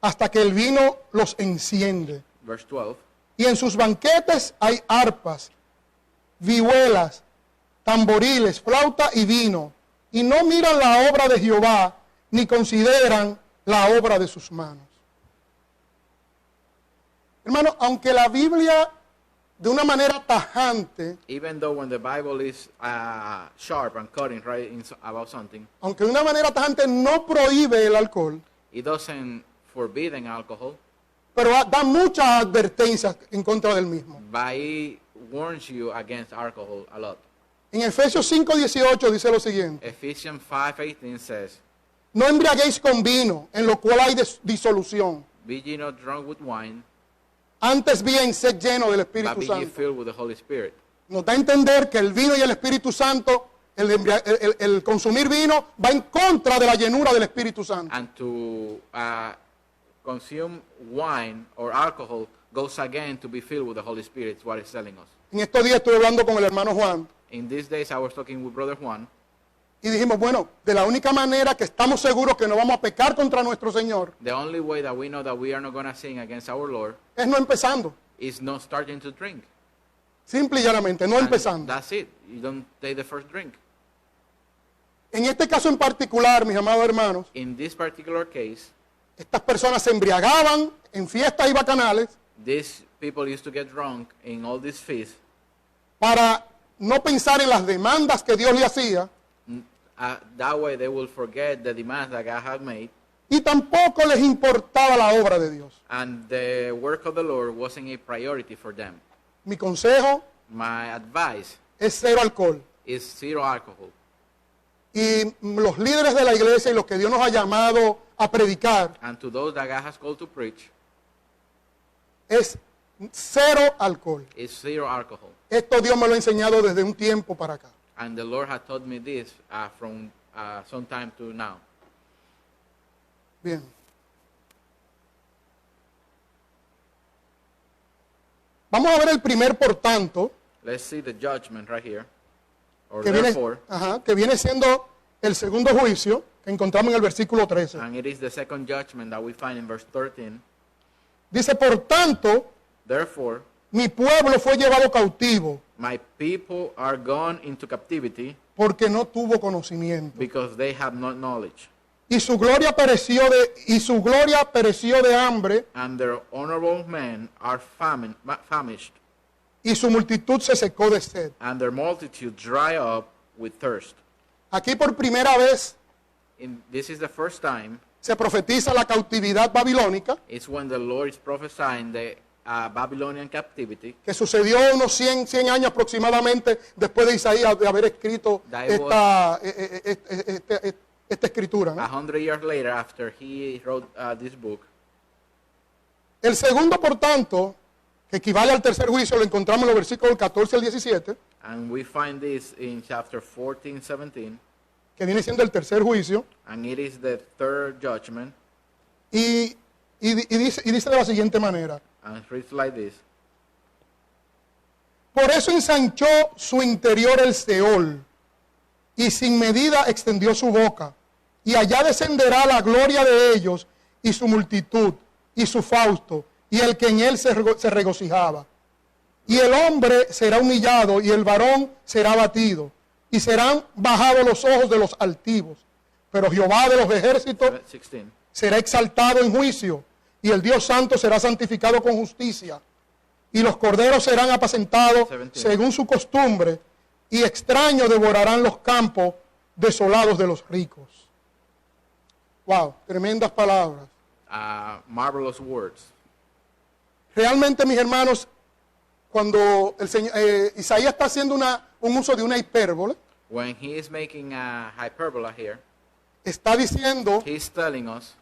hasta que el vino los enciende.
Verse 12.
Y en sus banquetes hay arpas, vihuelas, tamboriles, flauta y vino. Y no miran la obra de Jehová, ni consideran la obra de sus manos. Hermano, aunque la Biblia de una manera tajante,
Even though when the Bible is sharp and cutting right about something,
aunque de una manera tajante no prohíbe el alcohol,
it doesn't forbidden alcohol,
pero da muchas advertencias en contra del mismo.
but it warns you against alcohol a lot.
En Efesios 5:18 dice lo siguiente:
Ephesians 5:18 says,
no embriaguéis con vino, en lo cual hay disolución.
"Be ye not drunk with wine,
Antes bien, sed lleno del
but
Espíritu
be ye
Santo.
filled with the Holy Spirit."
Nos da a entender que el vino y el Espíritu Santo, el consumir vino, va en contra de la llenura del Espíritu Santo.
And to consume wine or alcohol goes again to be filled with the Holy Spirit, is what it's telling us.
En estos días estuve hablando con el hermano Juan
In these days, I was talking with Brother Juan,
y dijimos, bueno, de la única manera que estamos seguros que no vamos a pecar contra nuestro Señor
the only way that we know that we are not going to sin against our Lord
es no empezando.
is not starting to drink.
Simple y llanamente, no
And
empezando.
that's it. You don't take the first drink.
En este caso en particular, mis amados hermanos,
In this particular case,
estas personas se embriagaban en fiestas y bacanales
these people used to get drunk in all these feasts.
para no pensar en las demandas que Dios le hacía
That way they will forget the demands that God had made,
y tampoco les importaba la obra de Dios.
and the work of the Lord wasn't a priority for them.
Mi consejo
My advice
es cero alcohol.
is zero alcohol.
Y los líderes de la iglesia y los que Dios nos ha llamado a predicar
And to those that God has called to preach,
es cero alcohol.
is zero alcohol.
Esto Dios me lo ha enseñado desde un tiempo para acá.
And the Lord had taught me this from some time to now.
Bien. Vamos a ver el primer por tanto,
Let's see the judgment right here. Or
que viene,
therefore,
que viene siendo el segundo juicio que encontramos en el versículo 13.
and it is the second judgment that we find in verse 13.
Dice, por tanto,
Therefore,
mi pueblo fue llevado cautivo
my people are gone into captivity
porque no tuvo conocimiento.
because they have not knowledge.
Y su gloria pereció de hambre,
And their honorable men are famished,
y su multitud se secó de sed.
and their multitude dry up with thirst.
Aquí por primera vez
This is the first time.
se profetiza la cautividad babilónica,
It's when the Lord is prophesying the Babylonian captivity.
que sucedió unos 100 años aproximadamente después de Isaías de haber escrito
That
esta escritura, ¿no?
100 years later, after he wrote this book.
El segundo, por tanto, que equivale al tercer juicio, lo encontramos en los versículos 14 al 17,
And we find this in chapter 14, 17.
que viene siendo el tercer juicio,
And it is the third judgment.
y dice de la siguiente manera:
And it reads like this.
por eso ensanchó su interior el Seol, y sin medida extendió su boca, y allá descenderá la gloria de ellos, y su multitud, y su fausto, y el que en él se regocijaba. Y el hombre será humillado, y el varón será abatido, y serán bajados los ojos de los altivos. Pero Jehová de los ejércitos
16.
será exaltado en juicio, y el Dios santo será santificado con justicia. Y los corderos serán apacentados
17.
según su costumbre, y extraños devorarán los campos desolados de los ricos. Wow, tremendas palabras.
Marvelous words.
Realmente, mis hermanos, cuando el Señor, Isaías está haciendo un uso de una hipérbole,
When he is making a hyperbola here,
está diciendo,
he's telling us,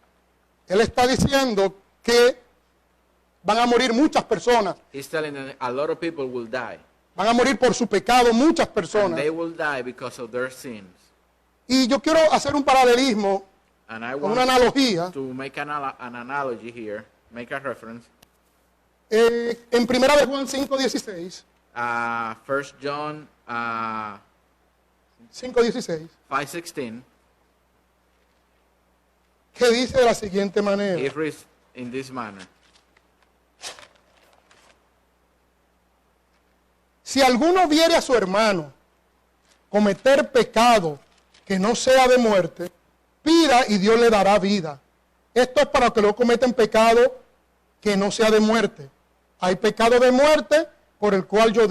él está diciendo que van a morir muchas personas,
he's telling that a lot of people will die.
van a morir por su pecado muchas
And
personas.
they will die because of their sins.
Y yo quiero hacer un paralelismo,
And I
una
want
analogía,
to make an analogy here, make a reference.
en 1 de Juan 5:16,
1 John
5:16,
5:16,
que dice de la siguiente manera:
it reads in this manner.
si alguno viere a su hermano cometer pecado que no sea de muerte, pida y Dios le dará vida. Esto es para los que no cometen pecado que no sea de muerte. Hay pecado de muerte por el cual yo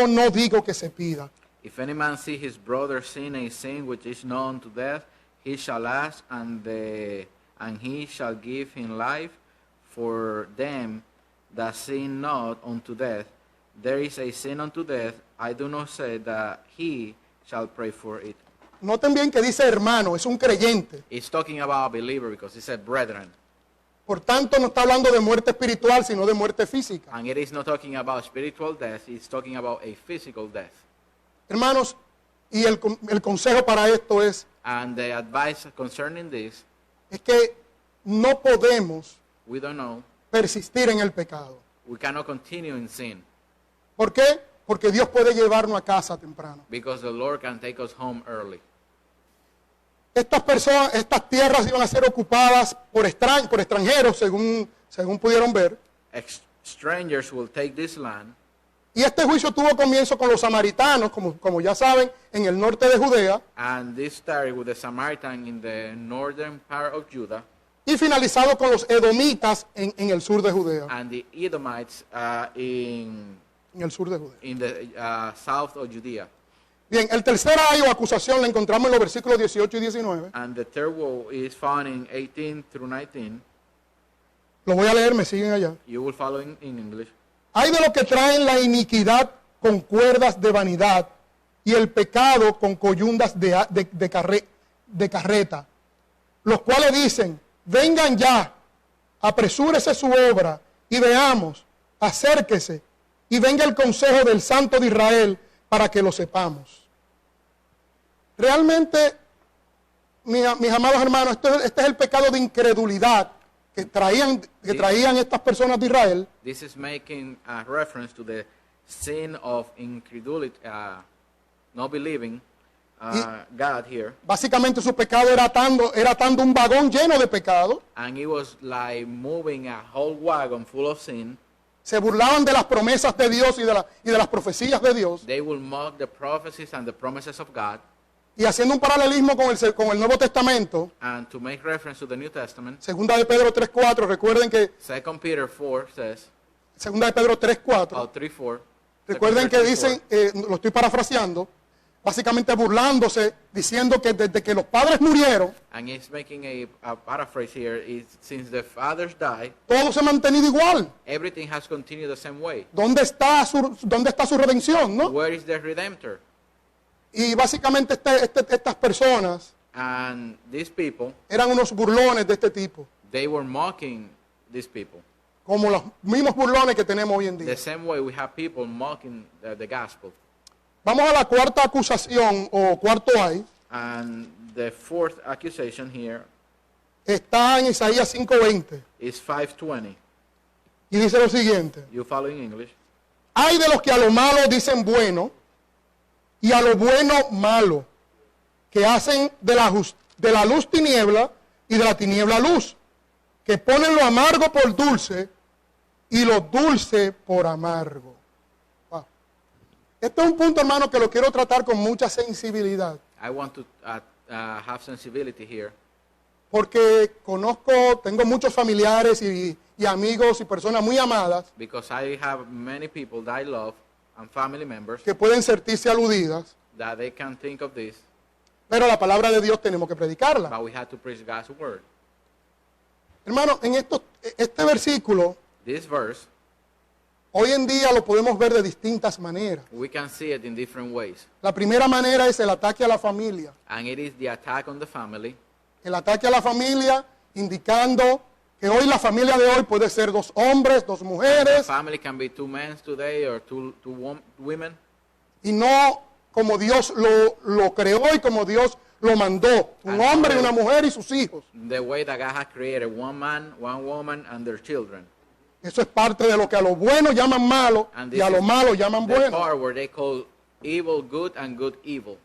no digo que se pida.
If any man see his brother sin a sin which is known to death, he shall ask, and he shall give him life. For them that sin not unto death, there is a sin unto death. I do not say that he shall pray for it.
Noten bien que dice hermano, es un creyente.
It's talking about a believer because he said brethren.
Por tanto, no está hablando de muerte espiritual, sino de muerte física.
And it is not talking about spiritual death, it's talking about a physical death.
Hermanos, y el consejo para esto es
And the advice concerning this,
que no podemos
we don't know.
persistir en el pecado.
We cannot continue in sin
¿Por qué? Porque Dios puede llevarnos a casa temprano.
because the Lord can take us home early.
Estas tierras iban a ser ocupadas por extranjeros, según pudieron ver.
Strangers will take this land.
Y este juicio tuvo comienzo con los samaritanos, como ya saben, en el norte de Judea,
And this started with the Samaritan in the northern part of Judah
y finalizado con los edomitas en el sur de Judea.
and the Edomites
En el sur de Judea.
in the south of Judea.
Bien, el tercer ayo o acusación la encontramos en los versículos 18 y 19.
And the third woe is found in 18 through 19.
Lo voy a leer, me siguen allá.
You will follow in English.
Hay de los que traen la iniquidad con cuerdas de vanidad y el pecado con coyundas de carreta, los cuales dicen, vengan ya, apresúrese su obra y veamos, acérquese y venga el consejo del Santo de Israel para que lo sepamos. Realmente, mis amados hermanos, este es el pecado de incredulidad que traían estas personas de Israel.
This is making a reference to the sin of incredulity, not believing God here.
Básicamente su pecado era atando un vagón lleno de pecado.
And it was like moving a whole wagon full of sin.
Se burlaban de las promesas de Dios y de las profecías de Dios.
They will mock the prophecies and the promises of God.
Y haciendo un paralelismo con el Nuevo Testamento,
And to make reference to the New Testament,
segunda de Pedro 3:4, recuerden que
2 Peter 4 says,
segunda de Pedro 3:4,
3:4,
recuerden que dicen, lo estoy parafraseando, básicamente burlándose, diciendo que desde que los padres murieron,
And he's making a paraphrase here. Is since the fathers died,
todo se ha mantenido igual.
everything has continued the same way.
¿Dónde está su redención, no?
Where is the Redemptor?
Y básicamente estas personas
And these people,
eran unos burlones de este tipo,
they were mocking these people.
como los mismos burlones que tenemos hoy en día.
The same way we have people mocking the gospel.
Vamos a la cuarta acusación o cuarto ay.
And the fourth accusation here
Está en Isaías 5:20
is 5:20.
y dice lo siguiente:
You follow in English?
hay de los que a lo malo dicen bueno y a lo bueno malo, que hacen de la luz tiniebla y de la tiniebla luz, que ponen lo amargo por dulce y lo dulce por amargo. Wow. Este es un punto, hermano, que lo quiero tratar con mucha sensibilidad,
I want to have sensibility here
porque tengo muchos familiares y amigos y personas muy amadas
because I have many people that I love and family members
que pueden sentirse aludidas,
that they can think of this,
pero la palabra de Dios tenemos que predicarla.
but we have to preach God's word.
Hermano, en este versículo,
This verse,
hoy en día lo podemos ver de distintas maneras.
we can see it in different ways.
La primera manera es el ataque a la familia.
And it is the attack on the family.
El ataque a la familia indicando que hoy la familia de hoy puede ser dos hombres, dos
The
mujeres,
family can be two men today or two women,
y no como Dios lo creó y como Dios lo mandó. Un hombre y una mujer y sus hijos.
the way that God has created one man, one woman, and their children.
Eso es parte de lo que a lo bueno llaman malo
And
y a lo malo llaman
the
bueno.
part where they call evil good and good evil.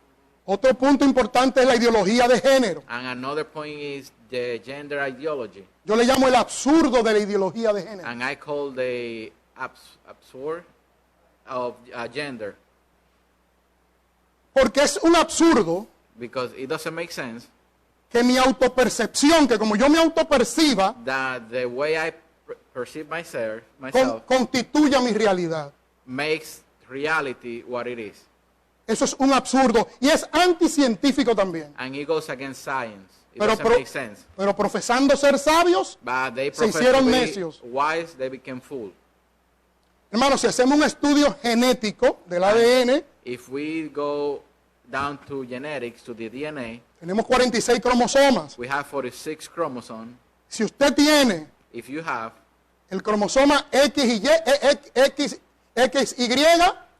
Otro punto importante es la ideología de género.
And another point is the gender ideology.
Yo le llamo el absurdo de la ideología de género.
And I call the absurd of gender,
Porque es un absurdo
because it doesn't make sense
que mi autopercepción, que como yo me autoperciba,
that the way I perceive myself
constituya mi realidad.
makes reality what it is.
Eso es un absurdo y es anticientífico también.
And it goes against science. It
Pero,
doesn't make sense.
pero profesando ser sabios,
But they
se
profess
hicieron
to be
necios.
wise, they became fools.
Hermanos, si hacemos un estudio genético del ADN,
If we go down to genetics, to the DNA,
tenemos 46 cromosomas.
we have 46 chromosomes.
Si usted tiene
If you have,
el cromosoma XY,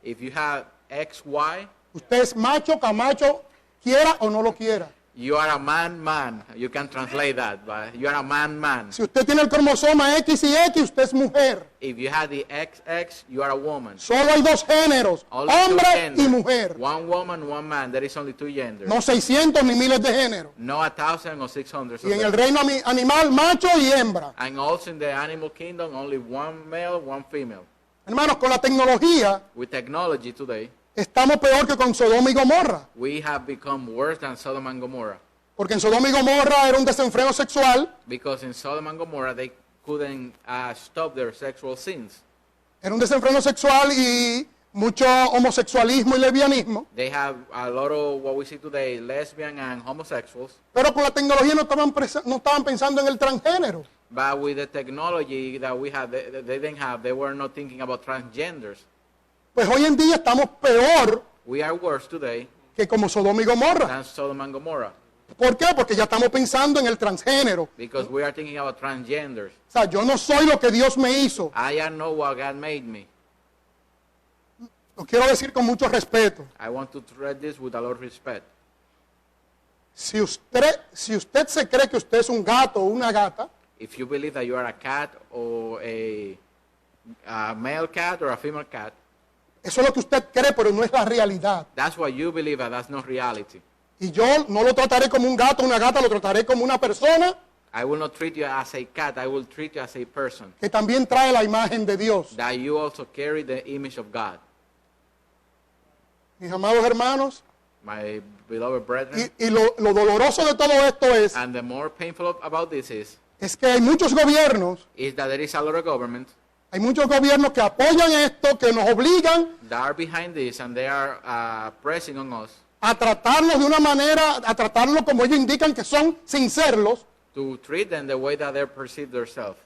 if you have XY,
usted es macho, camacho, quiera o no lo quiera.
you are a man. You can translate that, but you are a man.
Si usted tiene el cromosoma X y X, usted es mujer.
If you have the XX, you are a woman.
Solo hay dos géneros,
Only two
hombre
genders.
y mujer.
One woman, one man. There is only two genders.
No 600 ni miles de géneros.
No 1,000 or 600.
Y en el
of them.
reino animal, macho y hembra.
And also in the animal kingdom, only one male, one female.
Hermanos, con la tecnología
With technology today,
estamos peor que con Sodoma y Gomorra.
we have become worse than Sodom and Gomorrah.
Porque en Sodoma y Gomorra era un desenfreno sexual,
Because in Sodom and Gomorrah, they couldn't stop their sexual sins.
era un desenfreno sexual y mucho homosexualismo y lesbianismo.
They have a lot of what we see today, lesbian and homosexuals.
Pero con la tecnología no estaban pensando en el transgénero.
But with the technology that we have, they didn't have, they were not thinking about transgenders.
Pues hoy en día estamos peor
We are worse today
que como Sodoma y Gomorra.
than Sodom and Gomorrah.
¿Por qué? Porque ya estamos pensando en el transgénero.
Because we are thinking about transgenders.
O sea, yo no soy lo que Dios me hizo.
I am not what God made me.
Lo quiero decir con mucho respeto.
I want to treat this with a lot of respect.
Si usted se cree que usted es un gato o una gata,
If you believe that you are a cat or a male cat or a female cat,
eso es lo que usted cree, pero no es la realidad.
that's what you believe, and that's not reality.
Y yo no lo trataré como un gato o una gata, lo trataré como una persona
I will not treat you as a cat, I will treat you as a person.
que también trae la imagen de Dios.
That you also carry the image of God.
Mis amados hermanos,
My beloved brethren.
y lo doloroso de todo esto
And the more painful about this
es que hay muchos gobiernos,
is that there is a lot of government
hay muchos gobiernos que apoyan esto, que nos obligan
that are behind this, and they are pressing on us
a tratarlos de una manera, a tratarlos como ellos indican que son, sin serlos,
to treat them the way that they perceive themselves.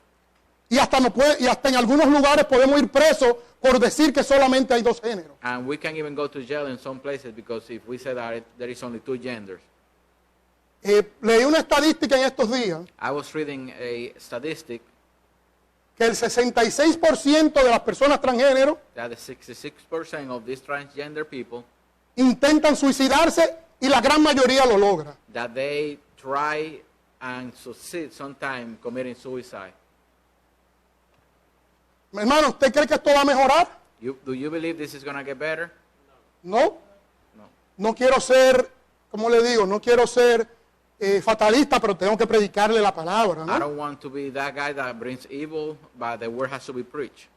y hasta en algunos lugares podemos ir presos por decir que solamente hay dos géneros.
And we can even go to jail in some places because if we say that there is only two genders.
Leí una estadística en estos días
I was reading a statistic
que el 66% de las personas transgénero
that the 66% of these transgender people,
intentan suicidarse y la gran mayoría lo logra.
that they try and succeed sometimes committing suicide.
Hermano, ¿usted cree que esto va a mejorar?
Do you believe this is going to get better?
No.
No.
No quiero ser, como le digo, no quiero ser fatalista, pero tengo que predicarle la palabra,
I
¿no?
don't want to be that guy that brings evil, but the word has to be preached.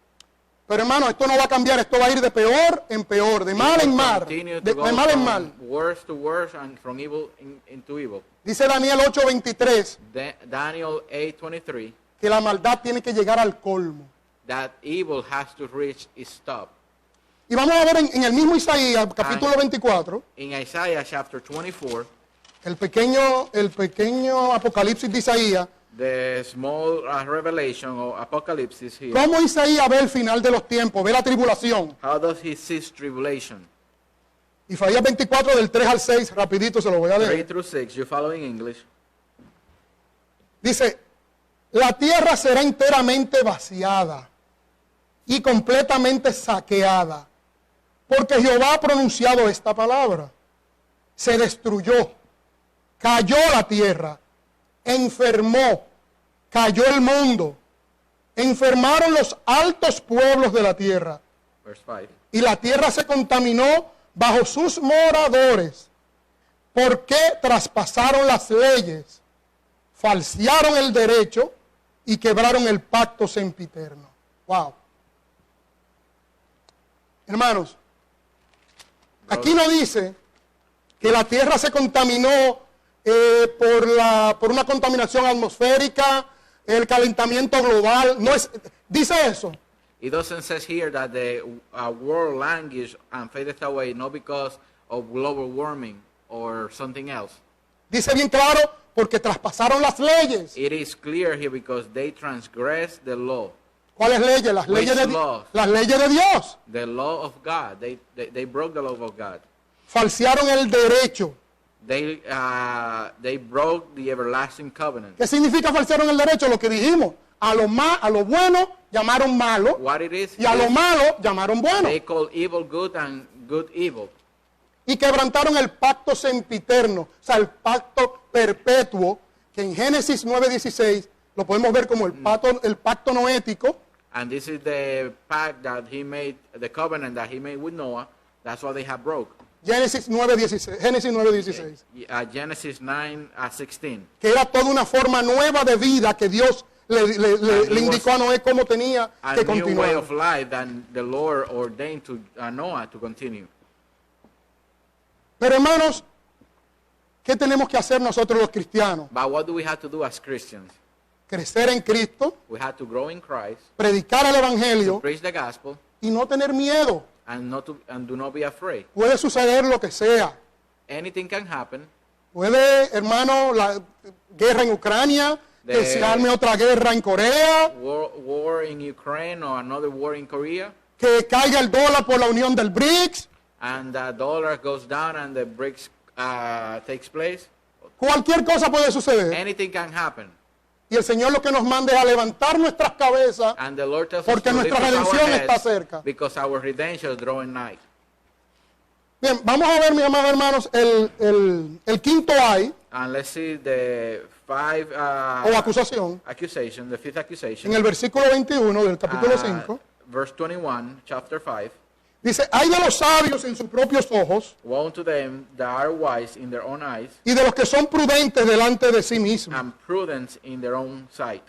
Pero hermano, esto no va a cambiar, esto va a ir de peor en peor, de mal en mal,
Continue
de
to go
mal en
from
mal.
worse to worse and from evil into evil.
Dice Daniel 8:23
Daniel 8:23,
que la maldad tiene que llegar al colmo.
that evil has to reach its top.
Y vamos a ver en el mismo Isaías, capítulo 24,
In Isaiah chapter 24,
el pequeño Apocalipsis de Isaías,
the small revelation or apocalypse here.
cómo Isaías ve el final de los tiempos, ve la tribulación.
How does he see tribulation?
Isaías 24 del 3 al 6, rapidito se lo voy a
3
leer.
through 6, you follow in English.
Dice, la tierra será enteramente vaciada y completamente saqueada, porque Jehová ha pronunciado esta palabra. Se destruyó, cayó la tierra, enfermó, cayó el mundo, enfermaron los altos pueblos de la tierra,
Verse 5.
y la tierra se contaminó bajo sus moradores, porque traspasaron las leyes, falsearon el derecho y quebraron el pacto sempiterno. Wow. Hermanos, aquí no dice que la tierra se contaminó por una contaminación atmosférica, el calentamiento global. No es, dice eso.
It doesn't say here that the world languished and faded away, not because of global warming or something else.
Dice bien claro, porque traspasaron las leyes.
It is clear here because they transgressed the law.
¿Cuáles leyes? Las leyes de,
laws?
las leyes de Dios.
The law of God. They broke the law of God.
Falsearon el derecho.
They broke the everlasting covenant.
¿Qué significa falsearon el derecho? Lo que dijimos. A lo bueno llamaron malo
What it is,
y a lo malo llamaron bueno.
they call evil good and good evil.
Y quebrantaron el pacto sempiterno, o sea, el pacto perpetuo, que en Génesis 9:16 lo podemos ver como el pacto noético.
And this is the pact that he made, the covenant that he made with Noah. That's what they have broke.
Génesis 9:16,
Genesis 9:16.
que era toda una forma nueva de vida que Dios le indicó a Noé cómo tenía
A
que
new way
continuar.
of life that the Lord ordained to Noah to continue.
Pero hermanos, ¿qué tenemos que hacer nosotros los cristianos?
But what do we have to do as Christians?
Crecer en Cristo,
We have to grow in Christ,
predicar el Evangelio
preach the gospel,
y no tener miedo.
and do not be afraid.
Puede suceder lo que sea.
Anything can happen.
Puede, hermano, la guerra en Ucrania, que se arme otra guerra en Corea,
War in Ukraine or another war in Korea,
que caiga el dólar por la unión del BRICS.
and the dollar goes down and the BRICS takes place.
Cualquier cosa puede suceder.
Anything can happen.
Y el Señor lo que nos manda es a levantar nuestras cabezas,
And the Lord tells us
porque
to lift
nuestra
up our
redención
heads
está cerca.
because our redemption is drawing nigh.
Bien, vamos a ver, mis amados hermanos, el quinto ay,
And let's see the five
o acusación,
accusation, the fifth accusation.
en el versículo 21 del capítulo 5.
Verse 21, chapter 5.
Dice, hay de los sabios en sus propios ojos
Woe unto them that are wise in their own eyes,
y de los que son prudentes delante de sí mismos.
and prudent in their own sight.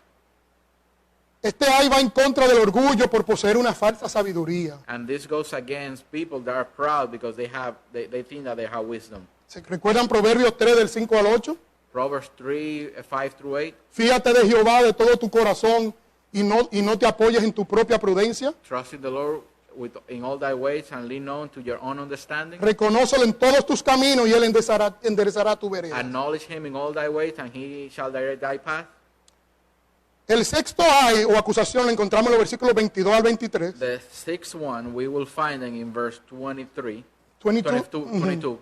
Este ay va en contra del orgullo por poseer una falsa sabiduría.
And this goes against people that are proud because they think that they have wisdom.
¿Se recuerdan Proverbios 3 del 5 al 8?
Proverbs 3, 5 through 8.
Fíjate de Jehová de todo tu corazón y no te apoyes en tu propia prudencia.
Trust in the Lord in all thy ways and lean on to your own understanding.
Reconócelo en todos tus caminos y Él enderezará tu vereda.
Acknowledge him in all thy ways and he shall direct thy path.
El sexto ay o acusación lo encontramos en los versículos 22 al 23.
The sixth one we will find in verse 23.
22.
22.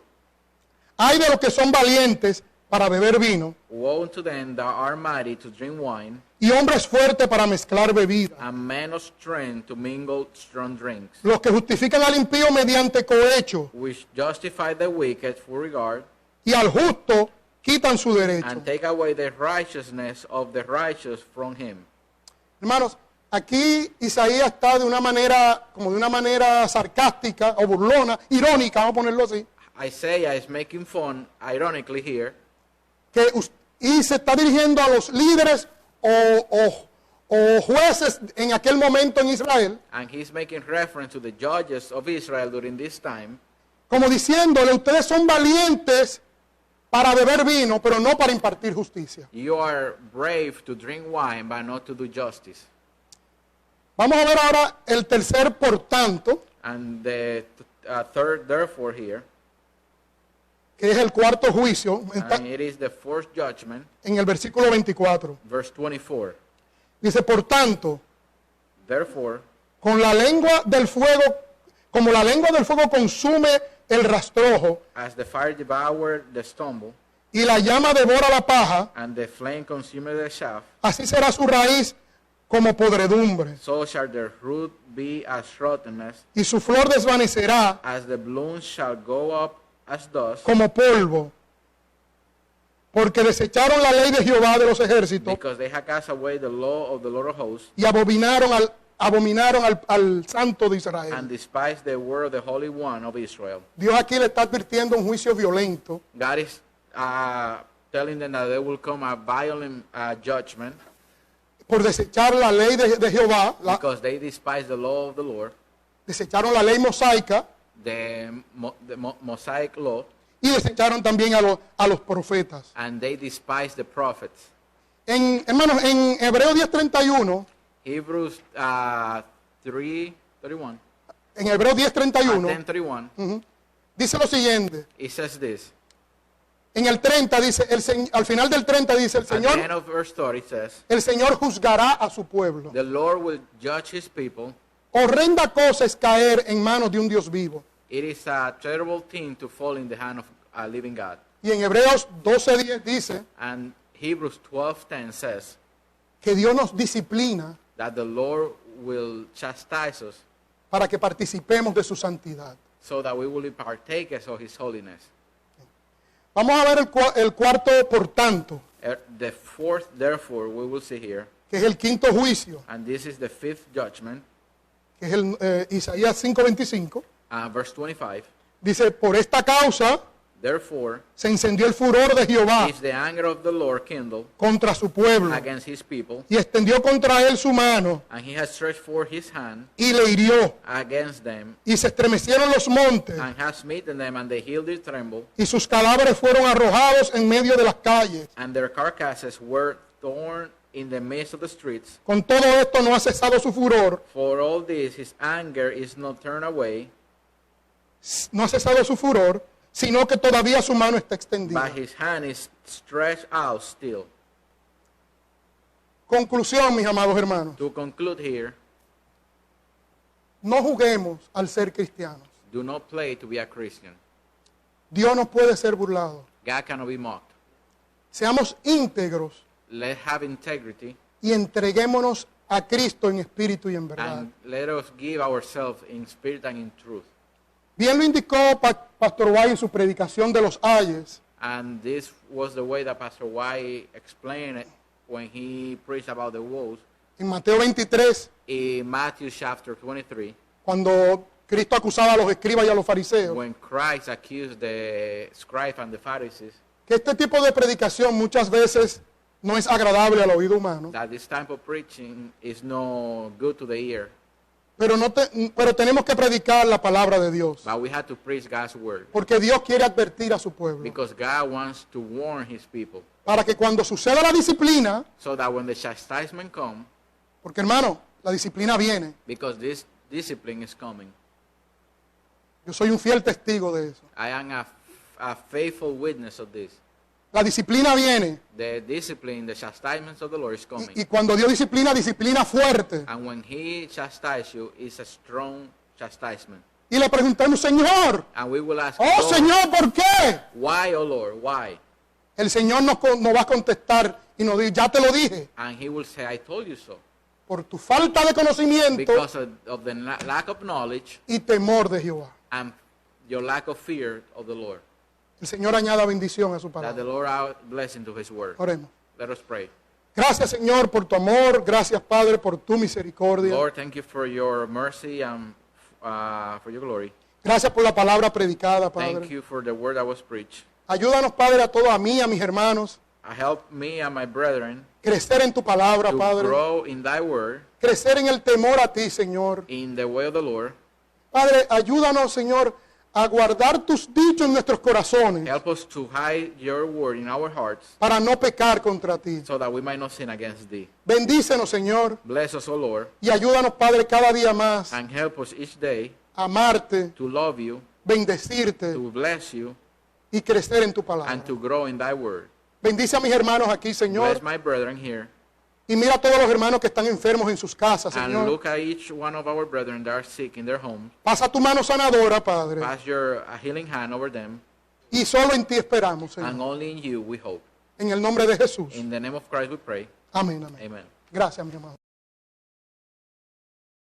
Ay de los que son valientes para beber vino
Woe unto them that are mighty to drink wine,
y hombres fuertes para mezclar bebida.
and men of strength to mingle strong drinks,
Los que justifican al impío mediante cohecho
which justify the wicked for regard,
y al justo quitan su derecho.
and take away the righteousness of the righteous from him.
Hermanos, aquí Isaías está de una manera sarcástica o burlona, irónica, vamos a ponerlo así,
Isaiah is making fun, ironically here,
y se está dirigiendo a los líderes o jueces en aquel momento en Israel,
and he's making reference to the judges of Israel during this time,
como diciéndole, ustedes son valientes para beber vino, pero no para impartir justicia.
you are brave to drink wine, but not to do justice.
Vamos a ver ahora el tercer por tanto,
And the third, therefore, here,
que es el cuarto juicio,
and it is the fourth judgment,
en el versículo 24.
verse 24.
Dice, por tanto,
Therefore,
con la lengua del fuego, como la lengua del fuego consume el rastrojo
as the fire devoured the stumble,
y la llama devora la paja,
and the flame consumed the shaft,
así será su raíz como podredumbre,
so shall their root be as rottenness,
y su flor desvanecerá
as the bloom shall go up as dust,
como polvo, porque desecharon la ley de Jehová de los ejércitos
because they have cast away the law of the Lord of hosts,
y abominaron al Santo de Israel.
and despised the word of the Holy One of Israel.
Dios aquí le está advirtiendo un juicio violento
God is telling them that there will come a violent judgment
por desechar la ley de Jehová,
because they despise the law of the Lord,
desecharon la ley mosaica
the Mosaic law,
y desecharon también a los profetas.
and they despise the prophets.
Hermanos, en Hebreos 10:31,
Hebrews 3:31.
en Hebreos 10:31,
10:31.
dice lo siguiente.
It says this.
En el 30 dice, al final del 30 dice,
At the end of verse 30 it says,
el Señor juzgará a su pueblo.
the Lord will judge his people.
Horrenda cosa es caer en manos de un Dios vivo.
It is a terrible thing to fall in the hand of a living God.
Y en Hebreos 12:10 dice
And Hebrews 12:10 says
que Dios nos disciplina
that the Lord will chastise us
para que participemos de su santidad.
so that we will be partakers of his holiness.
Vamos a ver el cuarto por tanto,
The fourth, therefore, we will see here,
que es el quinto juicio,
and this is the fifth judgment,
que es el Isaías 5:25.
verse 25.
Dice, por esta causa
Therefore,
se encendió el furor de Jehová
is the anger of the Lord kindled
contra su pueblo
against his people,
y extendió contra él su mano
and he has stretched forth his hand
y le hirió
against them,
y se estremecieron los montes
and has smitten them, and the hill did tremble,
y sus cadáveres fueron arrojados en medio de las calles.
and their carcasses were torn in the midst of the streets.
Con todo esto no ha cesado su furor,
For all this, his anger is not turned away,
sino que todavía su mano está extendida.
but his hand is stretched out still.
Conclusión, mis amados hermanos,
To conclude here,
no juguemos al ser cristianos.
do not play to be a Christian.
Dios no puede ser burlado.
God cannot be mocked.
Seamos íntegros
Let's have integrity,
y entreguémonos a Cristo en espíritu y en verdad.
and let us give ourselves in spirit and in truth.
Bien lo indicó Pastor White en su predicación de los ayes,
And this was the way that Pastor White explained it when he preached about the woes
en Mateo 23,
in Matthew chapter 23,
cuando Cristo acusaba a los escribas y a los fariseos,
when Christ accused the scribes and the Pharisees
que este tipo de predicación muchas veces no es agradable al oído humano,
that this type of preaching is no good to the ear,
pero tenemos que predicar la palabra de Dios,
but we have to preach God's word
porque Dios quiere advertir a su pueblo,
because God wants to warn his people
para que cuando suceda la disciplina,
so that when the chastisement comes,
porque hermano, la disciplina viene,
because this discipline is coming.
Yo soy un fiel testigo de eso.
I am a faithful witness of this.
La disciplina viene
The discipline, the chastisements of the Lord is coming.
y cuando Dios disciplina, disciplina fuerte.
And when He chastises you, it's a strong chastisement.
Y le preguntamos, Señor,
And we will ask,
oh
Lord,
Señor, ¿por qué?
why, oh Lord, why?
El Señor nos va a contestar y nos dice, ya te lo dije,
And He will say, I told you so.
por tu falta de conocimiento
Because of the lack of knowledge
y temor de Jehová.
and your lack of fear of the Lord.
El Señor añada bendición a su
That the
palabra.
Lord add blessing to His word.
Oremos.
Let us pray.
Gracias, Señor, por tu amor. Gracias, Padre, por tu misericordia.
Lord, thank you for your mercy and for your glory.
Gracias por la palabra predicada,
Thank
Padre.
you for the word that was preached.
Ayúdanos, Padre, a todos, a mí, a mis hermanos,
Help me and my brethren
crecer en tu palabra,
to
Padre.
grow in thy word,
Crecer en el temor a ti, Señor.
in the way of the Lord.
Padre, ayúdanos, Señor, a guardar tus dichos en nuestros corazones
Help us to hide your word in our hearts
para no pecar contra ti.
so that we might not sin against thee.
Bendícenos, Señor,
Bless us, O Lord,
y ayúdanos, Padre, cada día más
and help us each day
a amarte,
to love you,
bendecirte
to bless you,
y crecer en tu palabra.
and to grow in thy word.
Bendice a mis hermanos aquí, Señor,
Bless my brethren here,
y mira a todos los hermanos que están enfermos en sus casas,
and
Señor.
look at each one of our brethren that are sick in their homes.
Pasa tu mano sanadora, Padre,
Pass your healing hand over them,
y solo en ti esperamos,
and
Señor.
only in you we hope.
En el nombre de Jesús.
In the name of Christ we pray.
Amén, amén.
Amen.
Gracias, mi hermano.